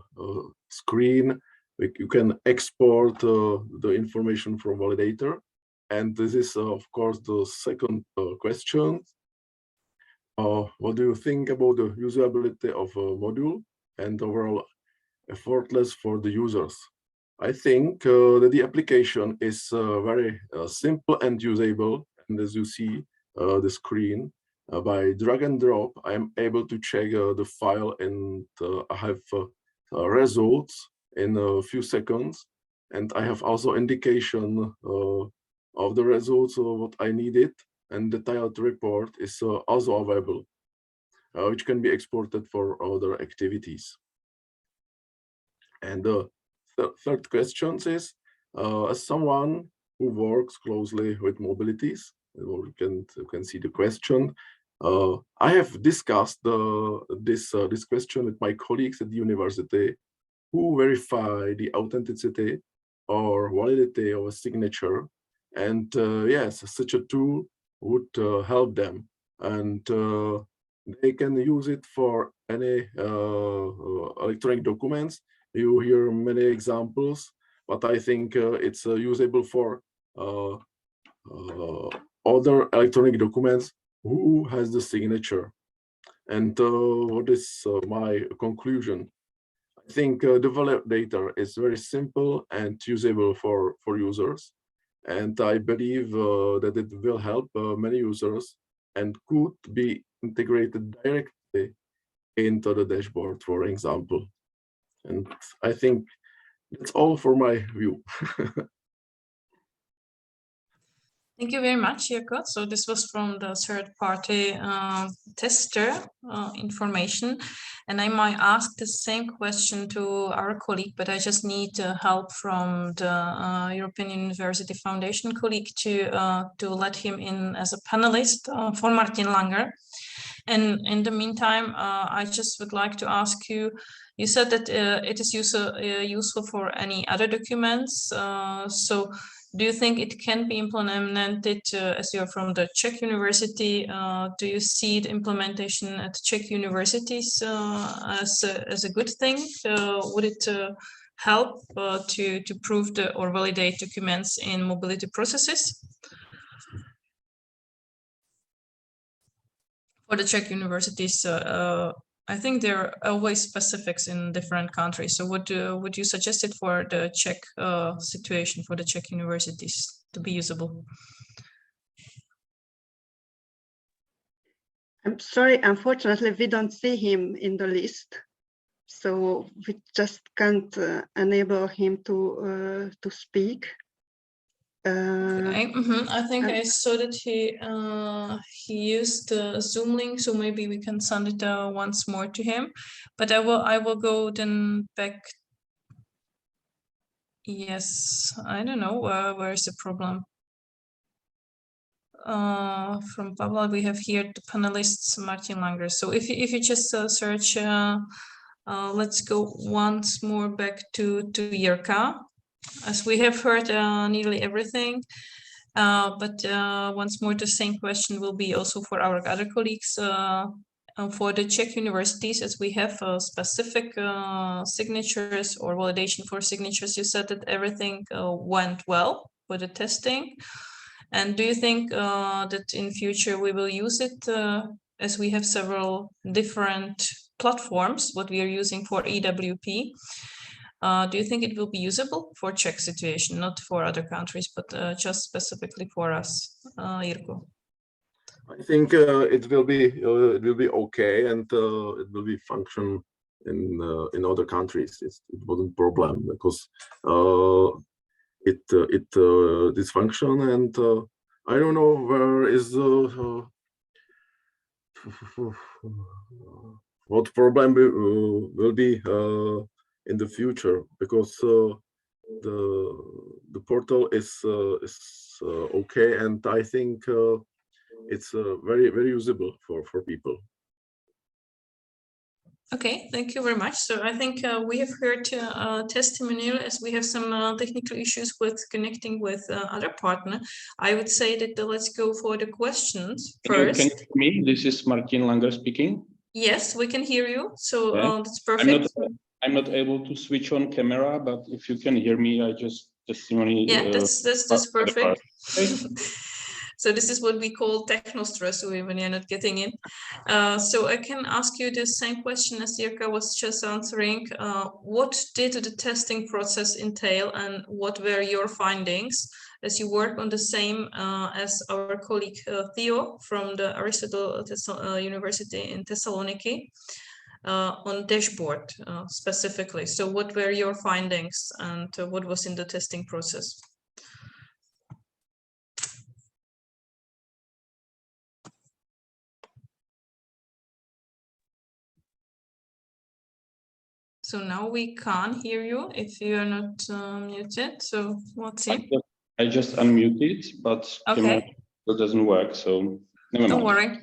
[SPEAKER 8] screen. You can export the information from validator. And this is, of course, the second question. What do you think about the usability of a module and overall effortless for the users? I think that the application is very simple and usable. And as you see the screen, by drag and drop, I'm able to check the file and I have results in a few seconds. And I have also indication of the results of what I needed. And the detailed report is also available, which can be exported for other activities. And the third question is, as someone who works closely with mobilities, you can see the question. I have discussed this question with my colleagues at the university who verify the authenticity or validity of a signature. And yes, such a tool would help them. And they can use it for any electronic documents. You hear many examples, but I think it's usable for other electronic documents who has the signature. And what is my conclusion? I think the validator is very simple and usable for users. And I believe that it will help many users and could be integrated directly into the dashboard, for example. And I think that's all for my view.
[SPEAKER 7] Thank you very much, Jirko. So this was from the third-party tester information. And I might ask the same question to our colleague, but I just need help from the European University Foundation colleague to let him in as a panelist for Martin Langr. And in the meantime, I just would like to ask you, you said that it is useful for any other documents. So do you think it can be implemented as you're from the Czech University? Do you see the implementation at Czech universities as a good thing? Would it help to prove or validate documents in mobility processes? For the Czech universities, I think there are always specifics in different countries. So would you suggest it for the Czech situation, for the Czech universities to be usable?
[SPEAKER 1] I'm sorry, unfortunately, we don't see him in the list. So we just can't enable him to speak.
[SPEAKER 7] Okay. I think I saw that he used the Zoom link, so maybe we can send it once more to him. But I will go then back. Yes, I don't know where is the problem. From Pavla, we have here the panelists Martin Langr. So if you just search, let's go once more back to Jirka. As we have heard nearly everything, but once more the same question will be also for our other colleagues for the Czech universities, as we have specific signatures or validation for signatures. You said that everything went well for the testing. And do you think that in future we will use it as we have several different platforms, what we are using for EWP. Do you think it will be usable for Czech situation, not for other countries, but just specifically for us, Jirko?
[SPEAKER 8] I think it will be okay, and it will be function in other countries. It wasn't problem because it dysfunction, and I don't know where is what problem will be in the future, because the portal is okay, and I think it's very usable for people.
[SPEAKER 7] Okay, thank you very much. So I think we have heard testimonial, as we have some technical issues with connecting with other partner. I would say that let's go for the questions first.
[SPEAKER 9] Can you hear me? This is Martin Langr speaking.
[SPEAKER 7] Yes, we can hear you. So
[SPEAKER 9] yeah.
[SPEAKER 7] that's perfect.
[SPEAKER 9] I'm not able to switch on camera, but if you can hear me, I just testimony.
[SPEAKER 7] Yeah, that's perfect.
[SPEAKER 9] Okay.
[SPEAKER 7] So this is what we call techno stress when you're not getting in. So I can ask you the same question as Jirka was just answering. What did the testing process entail, and what were your findings as you work on the same as our colleague Theo from the Aristotle University in Thessaloniki on dashboard specifically? So what were your findings, and what was in the testing process? So now we can't hear you if you are not muted. So what's it?
[SPEAKER 9] I just unmuted, but camera doesn't work. So never mind.
[SPEAKER 7] Don't worry.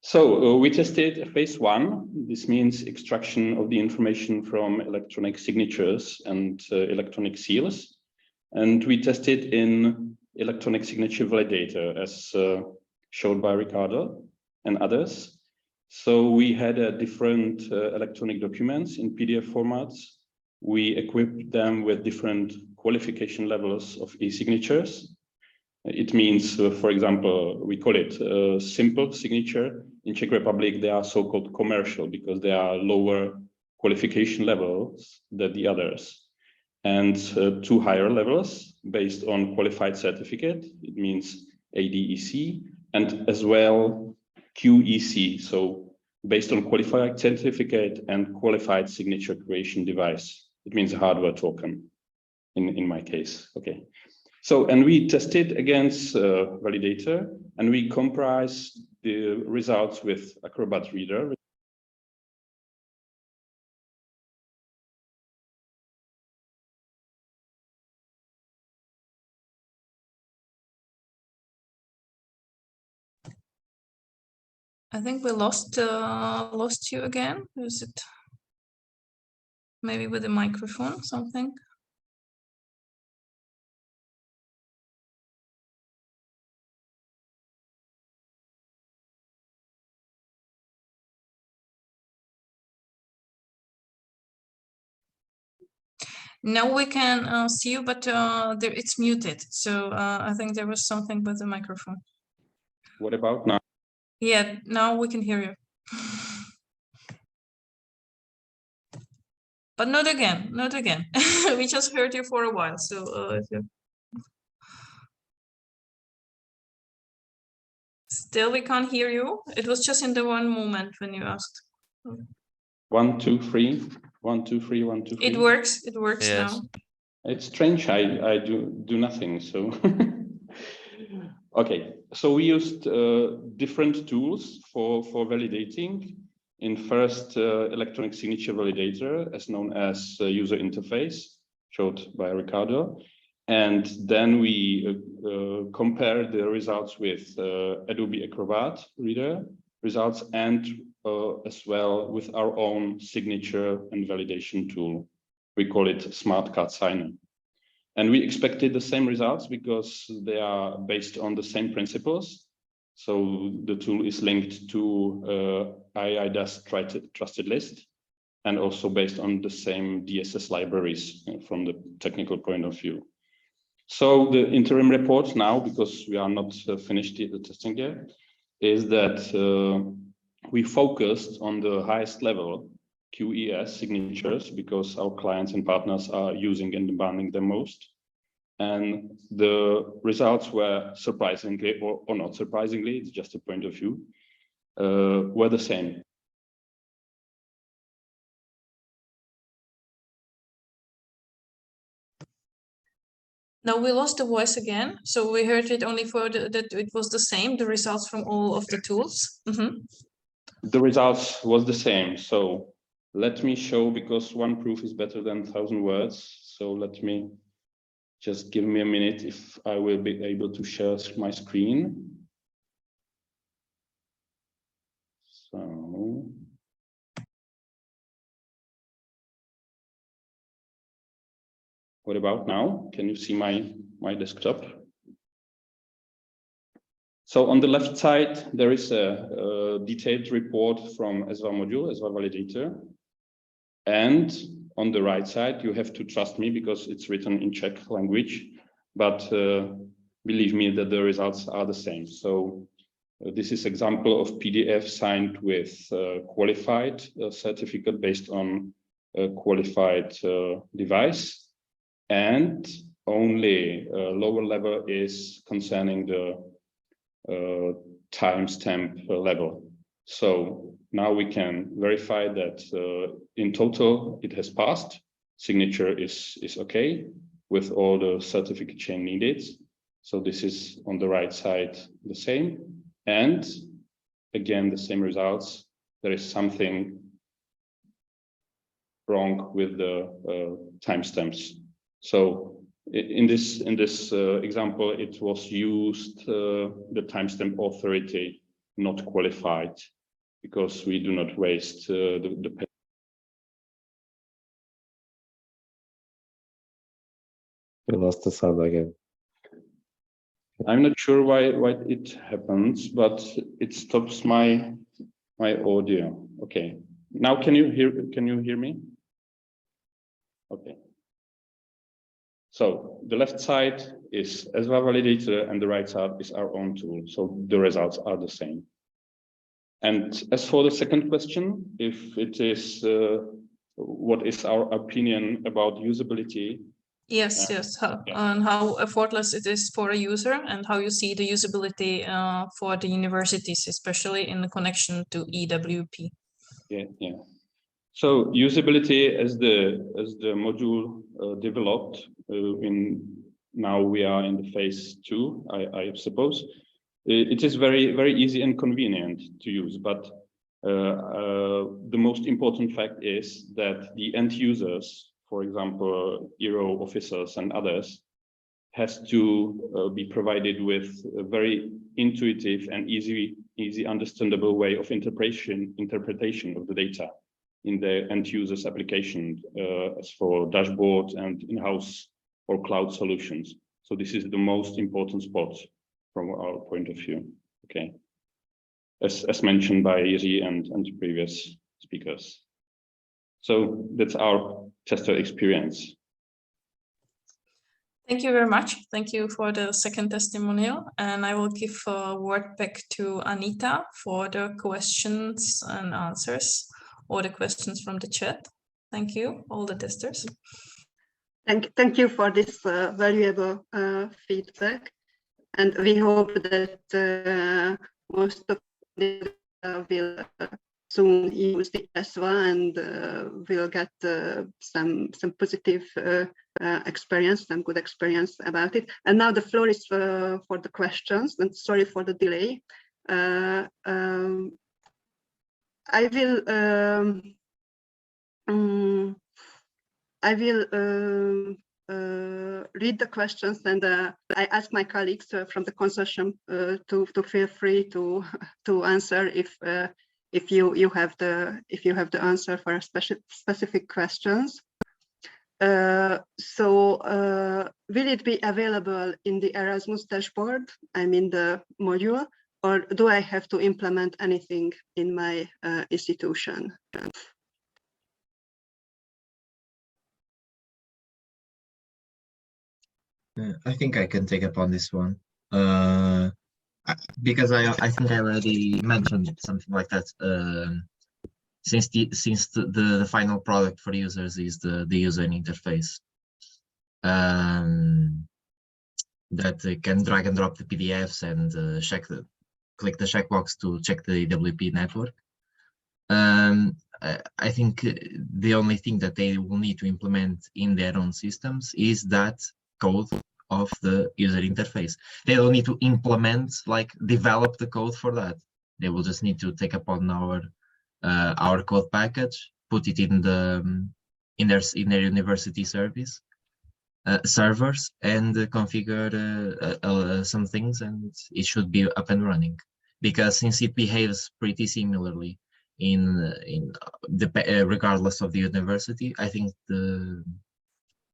[SPEAKER 9] So we tested phase 1. This means extraction of the information from electronic signatures and electronic seals. And we tested in electronic signature validator, as showed by Ricardo and others. So we had different electronic documents in PDF formats. We equipped them with different qualification levels of e-signatures. It means, for example, we call it simple signature. In Czech Republic, they are so-called commercial because they are lower qualification levels than the others. And 2 higher levels based on qualified certificate. It means ADEC, and as well QEC, so based on qualified certificate and qualified signature creation device. It means a hardware token in my case. Okay. So, and we tested against validator, and we comprise the results with Acrobat Reader.
[SPEAKER 7] I think we lost you again. Is it maybe with the microphone, something? Now we can see you, but it's muted. So I think there was something with the microphone.
[SPEAKER 9] What about now?
[SPEAKER 7] Yeah, now we can hear you. But not again, not again. We just heard you for a while. So still we can't hear you. It was just in the one moment when you asked.
[SPEAKER 9] 1, 2, 3. 1, 2, 3. 1, 2, 3.
[SPEAKER 7] It works. It works
[SPEAKER 5] Yes.
[SPEAKER 7] now.
[SPEAKER 9] It's strange. I do nothing. So okay. So we used different tools for validating. In first, electronic signature validator, as known as user interface, showed by Ricardo. And then we compared the results with Adobe Acrobat Reader results, and as well with our own signature and validation tool. We call it Smart Card Signer. And we expected the same results because they are based on the same principles. So the tool is linked to IIDAS trusted list, and also based on the same DSS libraries from the technical point of view. So the interim report now, because we are not finished the testing yet, is that we focused on the highest level QES signatures because our clients and partners are using and demanding them most. And the results were surprisingly, or not surprisingly, it's just a point of view, were the same.
[SPEAKER 7] No, we lost the voice again. So we heard it only for that it was the same, the results from all of the tools.
[SPEAKER 9] The results was the same. So let me show, because one proof is better than 1,000 words. So let me just give me a minute if I will be able to share my screen. So. What about now? Can you see my desktop? So on the left side, there is a detailed report from ESVA module, ESVA validator. And on the right side, you have to trust me because it's written in Czech language, but believe me that the results are the same. So this is example of PDF signed with qualified certificate based on a qualified device. And only lower level is concerning the timestamp level. So now we can verify that in total it has passed. Signature is okay with all the certificate chain needed. So this is on the right side the same. And again, the same results. There is something wrong with the timestamps. So in this example, it was used the timestamp authority not qualified, because we do not waste the paper.
[SPEAKER 2] We lost the sound again.
[SPEAKER 9] I'm not sure why it happens, but it stops my audio. Okay. Now can you hear me? Okay. So the left side is ESVA validator and the right side is our own tool. So the results are the same. And as for the second question, if it is what is our opinion about usability?
[SPEAKER 7] Yes, and how effortless it is for a user, and how you see the usability for the universities, especially in the connection to EWP.
[SPEAKER 9] Yeah. So usability as the module developed now we are in the phase 2, I suppose. It is very easy and convenient to use, but the most important fact is that the end users, for example, ERO officers and others, has to be provided with a very intuitive and easy understandable way of interpretation of the data in the end user's application, as for dashboard and in-house or cloud solutions. So this is the most important spot from our point of view. Okay, as mentioned by Jiří and previous speakers. So that's our tester experience.
[SPEAKER 7] Thank you very much. Thank you for the second testimonial. And I will give a word back to Anita for the questions and answers, or the questions from the chat. Thank you, all the testers.
[SPEAKER 1] Thank you for this valuable feedback. And we hope that most of them will soon use the ESVA and will get some positive experience, some good experience about it. And now the floor is for the questions, and sorry for the delay. I will read the questions, and I ask my colleagues from the consortium to feel free to answer if you have the answer for a specific questions. So will it be available in the Erasmus dashboard, I mean the module, or do I have to implement anything in my institution?
[SPEAKER 6] I think I can take up on this one. Because I think I already mentioned something like that. Since the final product for users is the user interface, that they can drag and drop the PDFs and click the checkbox to check the EWP network. I think the only thing that they will need to implement in their own systems is that code of the user interface. They don't need to implement, like develop the code for that. They will just need to take upon our code package, put it in their university service servers, and configure some things, and it should be up and running. Because since it behaves pretty similarly regardless of the university, I think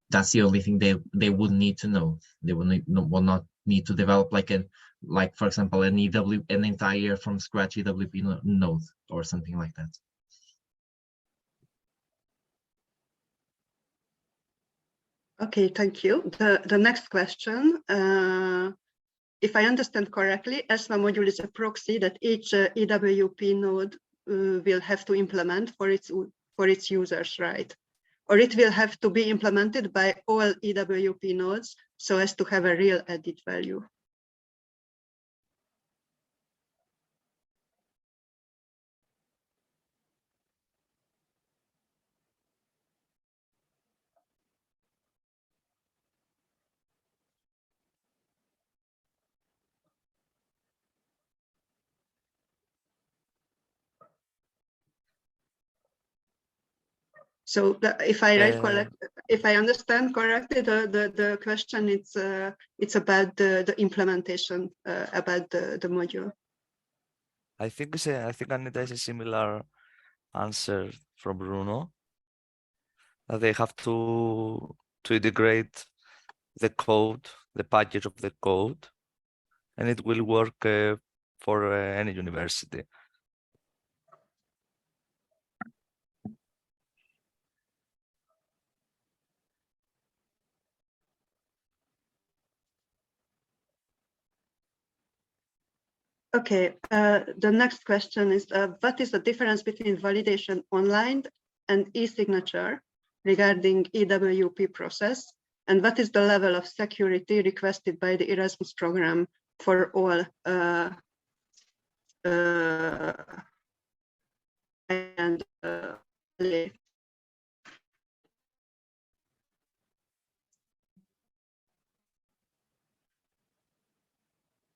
[SPEAKER 6] that's the only thing they would need to know. They will not need to develop like for example an entire from scratch EWP node or something like that.
[SPEAKER 1] Okay, thank you. The next question. If I understand correctly, ESVA module is a proxy that each EWP node will have to implement for its users, right? Or it will have to be implemented by all EWP nodes so as to have a real added value. So if I understand correctly, the question it's about the implementation, about the module.
[SPEAKER 5] I think Anita is a similar answer from Bruno. That they have to integrate the code, the package of the code, and it will work for any university.
[SPEAKER 1] Okay, the next question is, what is the difference between validation online and e-signature regarding EWP process? And what is the level of security requested by the Erasmus program for all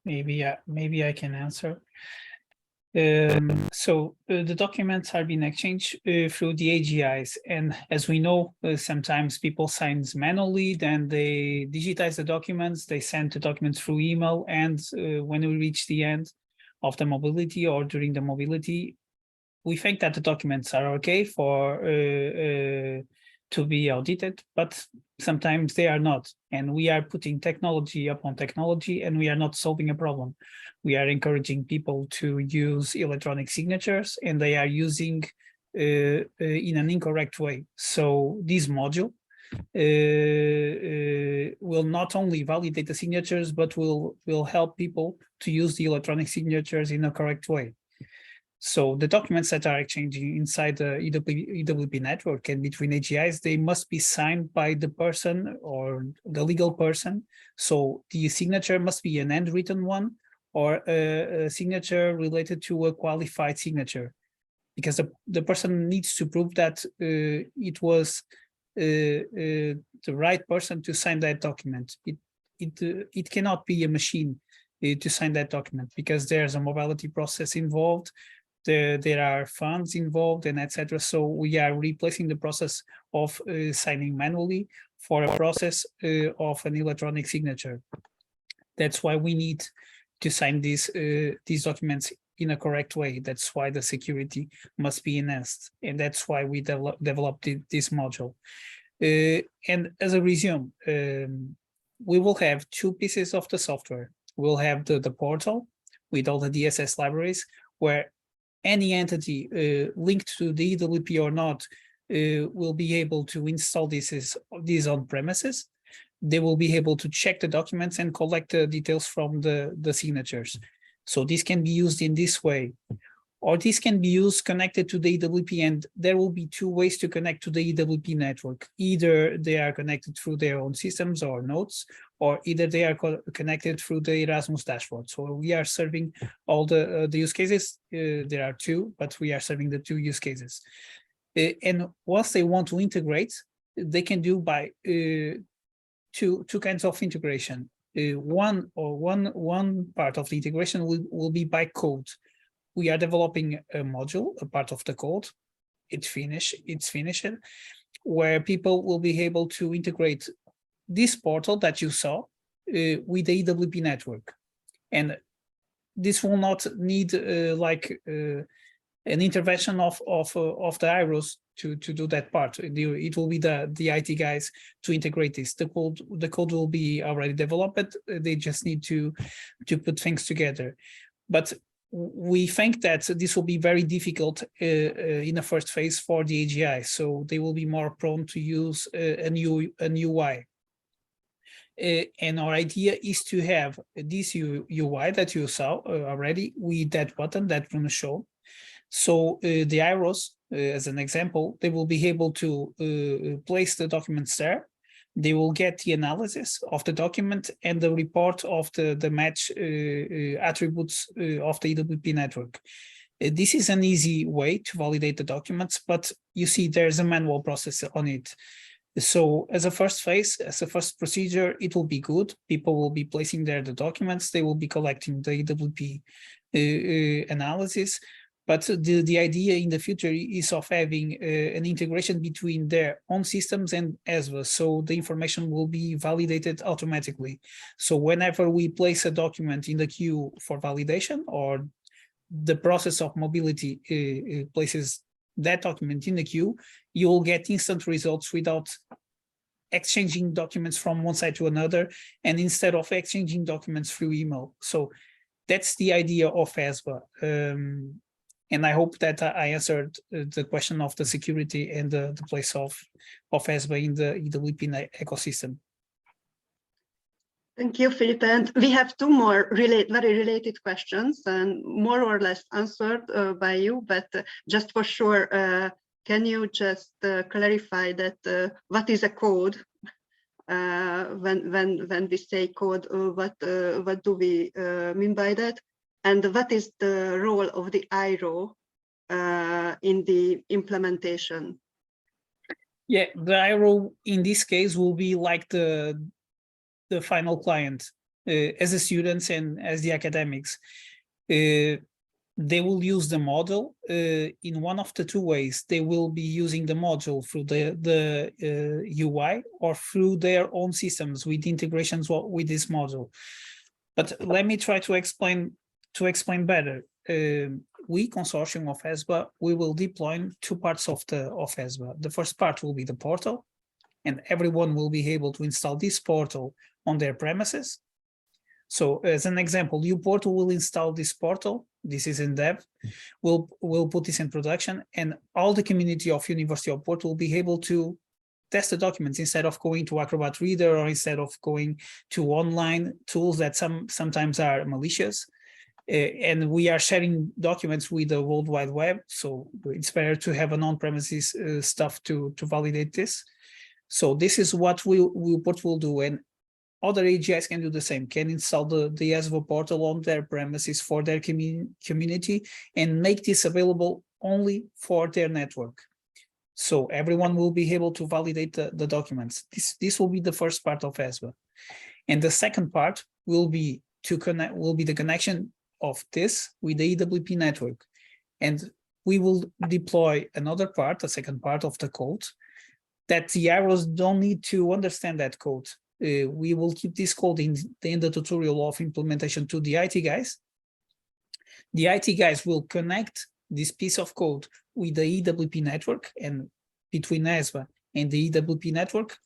[SPEAKER 4] Maybe I can answer. So the documents are being exchanged through the AGIs, and as we know, sometimes people sign manually, then they digitize the documents, they send the documents through email, and when we reach the end of the mobility or during the mobility, we think that the documents are okay for to be audited, but sometimes they are not, and we are putting technology upon technology, and we are not solving a problem. We are encouraging people to use electronic signatures, and they are using in an incorrect way. So this module will not only validate the signatures, but will help people to use the electronic signatures in a correct way. So the documents that are exchanging inside the EWP network and between AGIs, they must be signed by the person or the legal person. So the signature must be an handwritten one or a signature related to a qualified signature, because the person needs to prove that it was the right person to sign that document. It cannot be a machine to sign that document, because there's a mobility process involved. There are funds involved, and etc. So we are replacing the process of signing manually for a process of an electronic signature. That's why we need to sign these documents in a correct way. That's why the security must be enhanced, and that's why we developed this module. And as a resume, we will have two pieces of the software. We'll have the portal with all the DSS libraries, where any entity linked to the EWP or not will be able to install these on premises. They will be able to check the documents and collect the details from the signatures. So this can be used in this way, or this can be used connected to the EWP, and there will be two ways to connect to the EWP network. Either they are connected through their own systems or nodes, or either they are connected through the Erasmus dashboard. So we are serving all the use cases. There are two, but we are serving the two use cases. And once they want to integrate, they can do by two kinds of integration. One part of the integration will be by code. We are developing a module, a part of the code. It's finished, where people will be able to integrate this portal that you saw with the EWP network. And this will not need an intervention of the IROs to do that part. It will be the IT guys to integrate this. The code will be already developed. They just need to put things together. But we think that this will be very difficult in the first phase for the AGI. So they will be more prone to use an UI. And our idea is to have this UI that you saw already with that button that Bruno showed. So the IROs, as an example, they will be able to place the documents there. They will get the analysis of the document and the report of the match attributes of the EWP network. This is an easy way to validate the documents, but you see there's a manual process on it. So as a first phase, as a first procedure, it will be good. People will be placing there the documents. They will be collecting the EWP analysis. But the idea in the future is of having an integration between their own systems and ESVA, so the information will be validated automatically. So whenever we place a document in the queue for validation, or the process of mobility places that document in the queue, you will get instant results without exchanging documents from one side to another, and instead of exchanging documents through email. So that's the idea of ESVA. And I hope that I answered the question of the security and the place of ESVA in the EWP ecosystem.
[SPEAKER 1] Thank you, Filipe. And we have two more very related questions, and more or less answered by you, but just for sure, can you just clarify that what is a code? When we say code, what do we mean by that? And what is the role of the IRO in the implementation?
[SPEAKER 4] Yeah, the IRO in this case will be like the final client as the students and as the academics. They will use the module in one of the two ways. They will be using the module through the UI or through their own systems with integrations with this module. But let me try to explain better. We, consortium of ESVA, we will deploy two parts of ESVA. The first part will be the portal, and everyone will be able to install this portal on their premises. So as an example, Porto will install this portal. This is in dev. We'll put this in production, and all the community of University of Porto will be able to test the documents instead of going to Acrobat Reader or instead of going to online tools that sometimes are malicious. And we are sharing documents with the World Wide Web, so it's better to have an on-premises stuff to validate this. So this is what Porto will do, and other AGIs can do the same, can install the ESVA portal on their premises for their community and make this available only for their network. So everyone will be able to validate the documents. This will be the first part of ESVA. And the second part will be the connection of this with the EWP network. And we will deploy another part, the second part of the code, that the IROs don't need to understand that code. We will keep this code in the tutorial of implementation to the IT guys. The IT guys will connect this piece of code with the EWP network and between ESVA and the EWP network,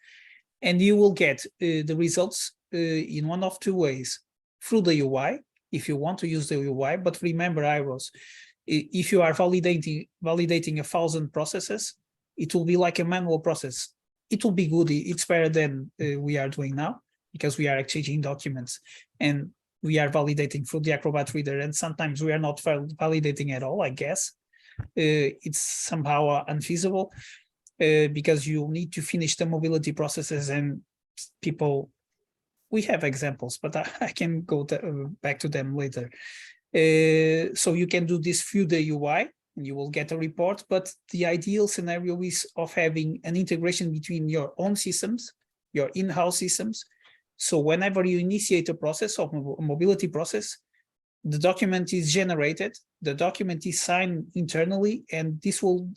[SPEAKER 4] and you will get the results in one of two ways: through the UI, if you want to use the UI. But remember, IROs, if you are validating 1,000 processes, it will be like a manual process. It will be good. It's better than we are doing now, because we are exchanging documents. And we are validating through the Acrobat Reader, and sometimes we are not validating at all, I guess. It's somehow unfeasible because you need to finish the mobility processes, and people, we have examples, but I can go back to them later. So you can do this through the UI and you will get a report, but the ideal scenario is of having an integration between your own systems, your in-house systems. So whenever you initiate a process of a mobility process, the document is generated, the document is signed internally, and this will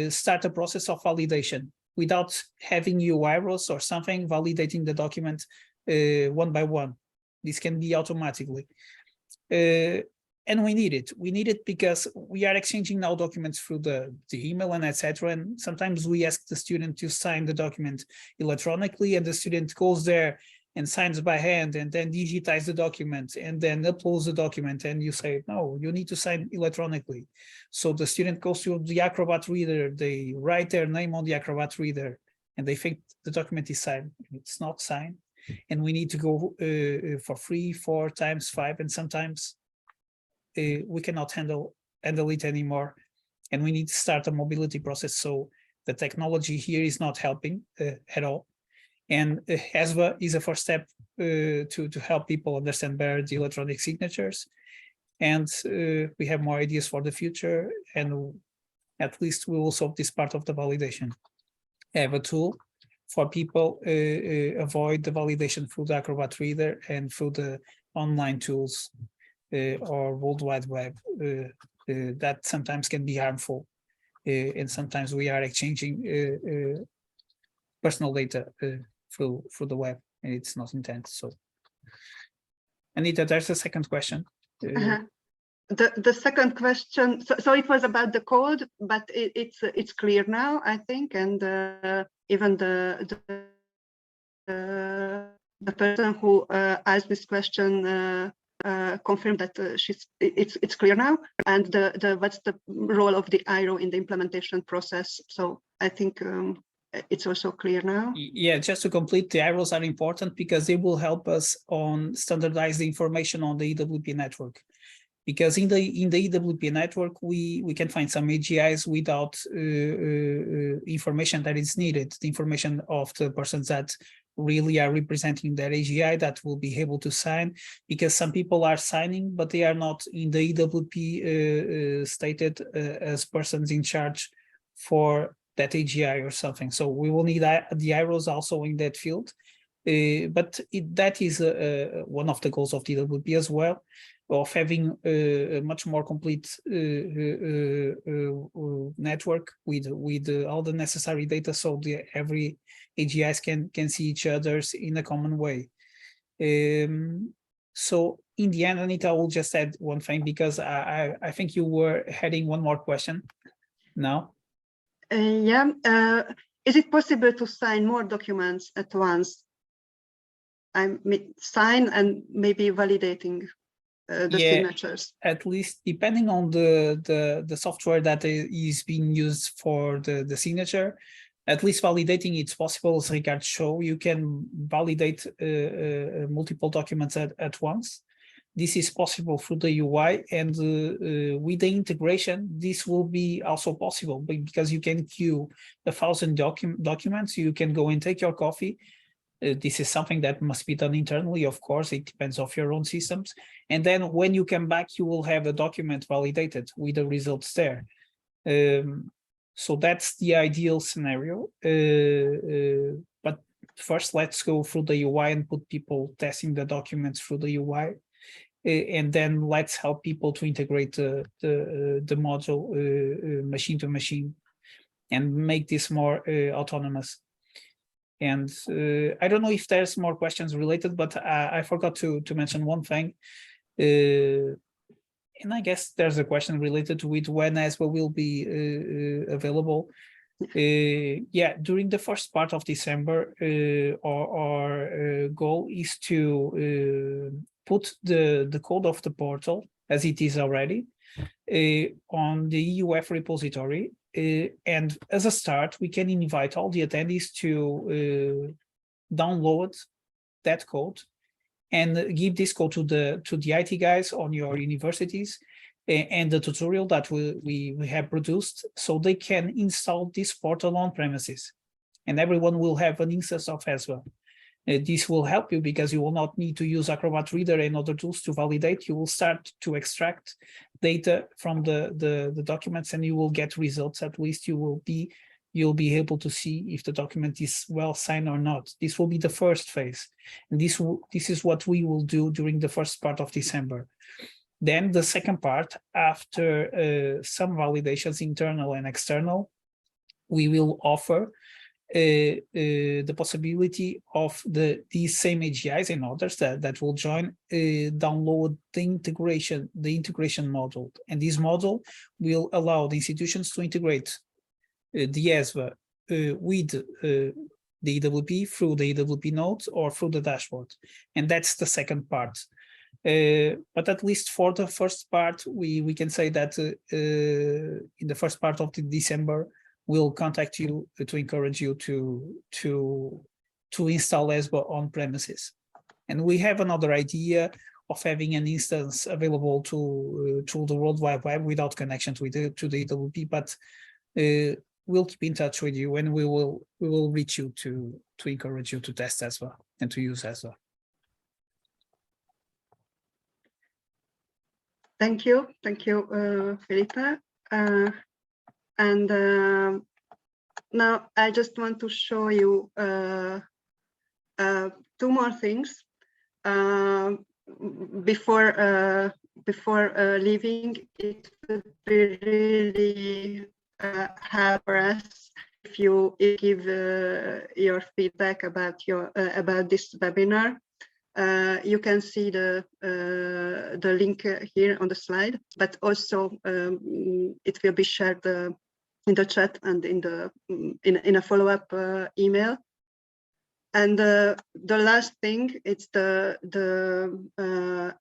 [SPEAKER 4] start a process of validation without having UI rows or something validating the document one by one. This can be automatically. And we need it. We need it because we are exchanging now documents through the email and etc. And sometimes we ask the student to sign the document electronically, and the student goes there and signs by hand and then digitize the document and then uploads the document, and you say, no, you need to sign electronically. So the student goes to the Acrobat Reader, they write their name on the Acrobat Reader, and they think the document is signed. It's not signed. And we need to go for 3, 4 times 5, and sometimes we cannot handle it anymore, and we need to start a mobility process. So the technology here is not helping at all. And ESVA is a first step to help people understand better the electronic signatures. And we have more ideas for the future, and at least we will solve this part of the validation. I have a tool for people avoid the validation through the Acrobat Reader and through the online tools or World Wide Web that sometimes can be harmful. And sometimes we are exchanging personal data through the web, and it's not intended. So, Anita, there's a second question.
[SPEAKER 1] The second question, so it was about the code, but it's clear now, I think, and even the person who asked this question confirmed that it's clear now, and what's the role of the IRO in the implementation process. So I think it's also clear now.
[SPEAKER 4] Yeah, just to complete, the IROs are important because they will help us on standardize the information on the EWP network. Because in the EWP network, we can find some AGIs without information that is needed, the information of the persons that really are representing their AGI that will be able to sign, because some people are signing, but they are not in the EWP stated as persons in charge for that AGI or something. So we will need the IROs also in that field. But that is one of the goals of the EWP as well, of having a much more complete network with all the necessary data, so every AGIs can see each other's in a common way. So in the end, Anita, I will just add one thing, because I think you were heading one more question now.
[SPEAKER 1] Yeah, is it possible to sign more documents at once? I mean, sign and maybe validating the signatures.
[SPEAKER 4] At least depending on the software that is being used for the signature, at least validating it's possible. As Ricardo showed, you can validate multiple documents at once. This is possible through the UI, and with the integration, this will be also possible, because you can queue 1,000 documents. You can go and take your coffee. This is something that must be done internally, of course. It depends on your own systems. And then when you come back, you will have a document validated with the results there. So that's the ideal scenario. But first, let's go through the UI and put people testing the documents through the UI. And then let's help people to integrate the module machine to machine and make this more autonomous. And I don't know if there's more questions related, but I forgot to mention one thing. And I guess there's a question related to it, when ESVA will be available. Yeah, during the first part of December, our goal is to put the code of the portal, as it is already, on the EUF repository. And as a start, we can invite all the attendees to download that code and give this code to the IT guys on your universities and the tutorial that we have produced, so they can install this portal on premises, and everyone will have an instance of ESVA. This will help you because you will not need to use Acrobat Reader and other tools to validate. You will start to extract data from the documents, and you will get results. At least you'll be able to see if the document is well signed or not. This will be the first phase, and this is what we will do during the first part of December. Then the second part, after some validations, internal and external, we will offer the possibility of these same AGIs and others that will join download the integration module, and this module will allow the institutions to integrate the ESVA with the EWP through the EWP nodes or through the dashboard, and that's the second part. But at least for the first part, we can say that in the first part of December, we'll contact you to encourage you to install ESVA on premises. And we have another idea of having an instance available to the World Wide Web without connection to the EWP, but we'll keep in touch with you, and we will reach you to encourage you to test ESVA and to use ESVA.
[SPEAKER 1] Thank you, Filipe. And now I just want to show you two more things before leaving. It would be really help us if you give your feedback about this webinar. You can see the link here on the slide, but also it will be shared in the chat and in a follow-up email. And the last thing, it's the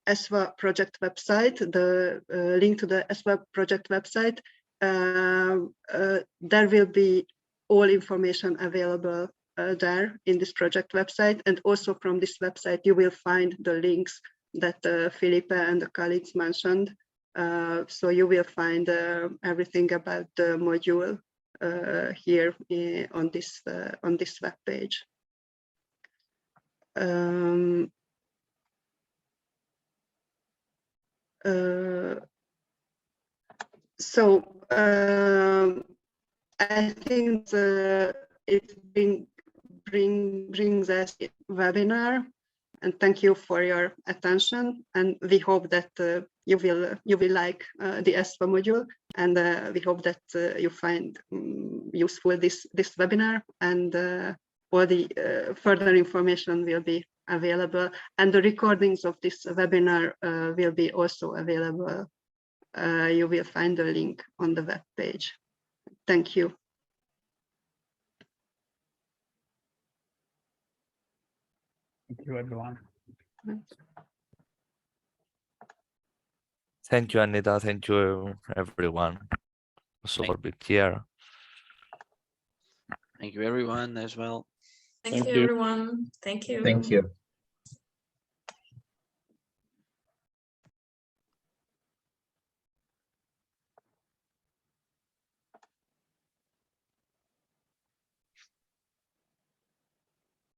[SPEAKER 1] ESVA project website, the link to the ESVA project website. There will be all information available there in this project website, and also from this website you will find the links that Filipe and the colleagues mentioned. So you will find everything about the module here on this web page. I think it brings us a webinar, and thank you for your attention, and we hope that you will like the ESVA module, and we hope that you find useful this webinar, and all the further information will be available, and the recordings of this webinar will be also available. You will find the link on the web page. Thank you.
[SPEAKER 4] Thank you, everyone.
[SPEAKER 5] Thank you, Anita. Thank you, everyone, also for being here.
[SPEAKER 3] Thank you, everyone, as well.
[SPEAKER 7] Thank you, everyone. Thank you.
[SPEAKER 6] Thank you.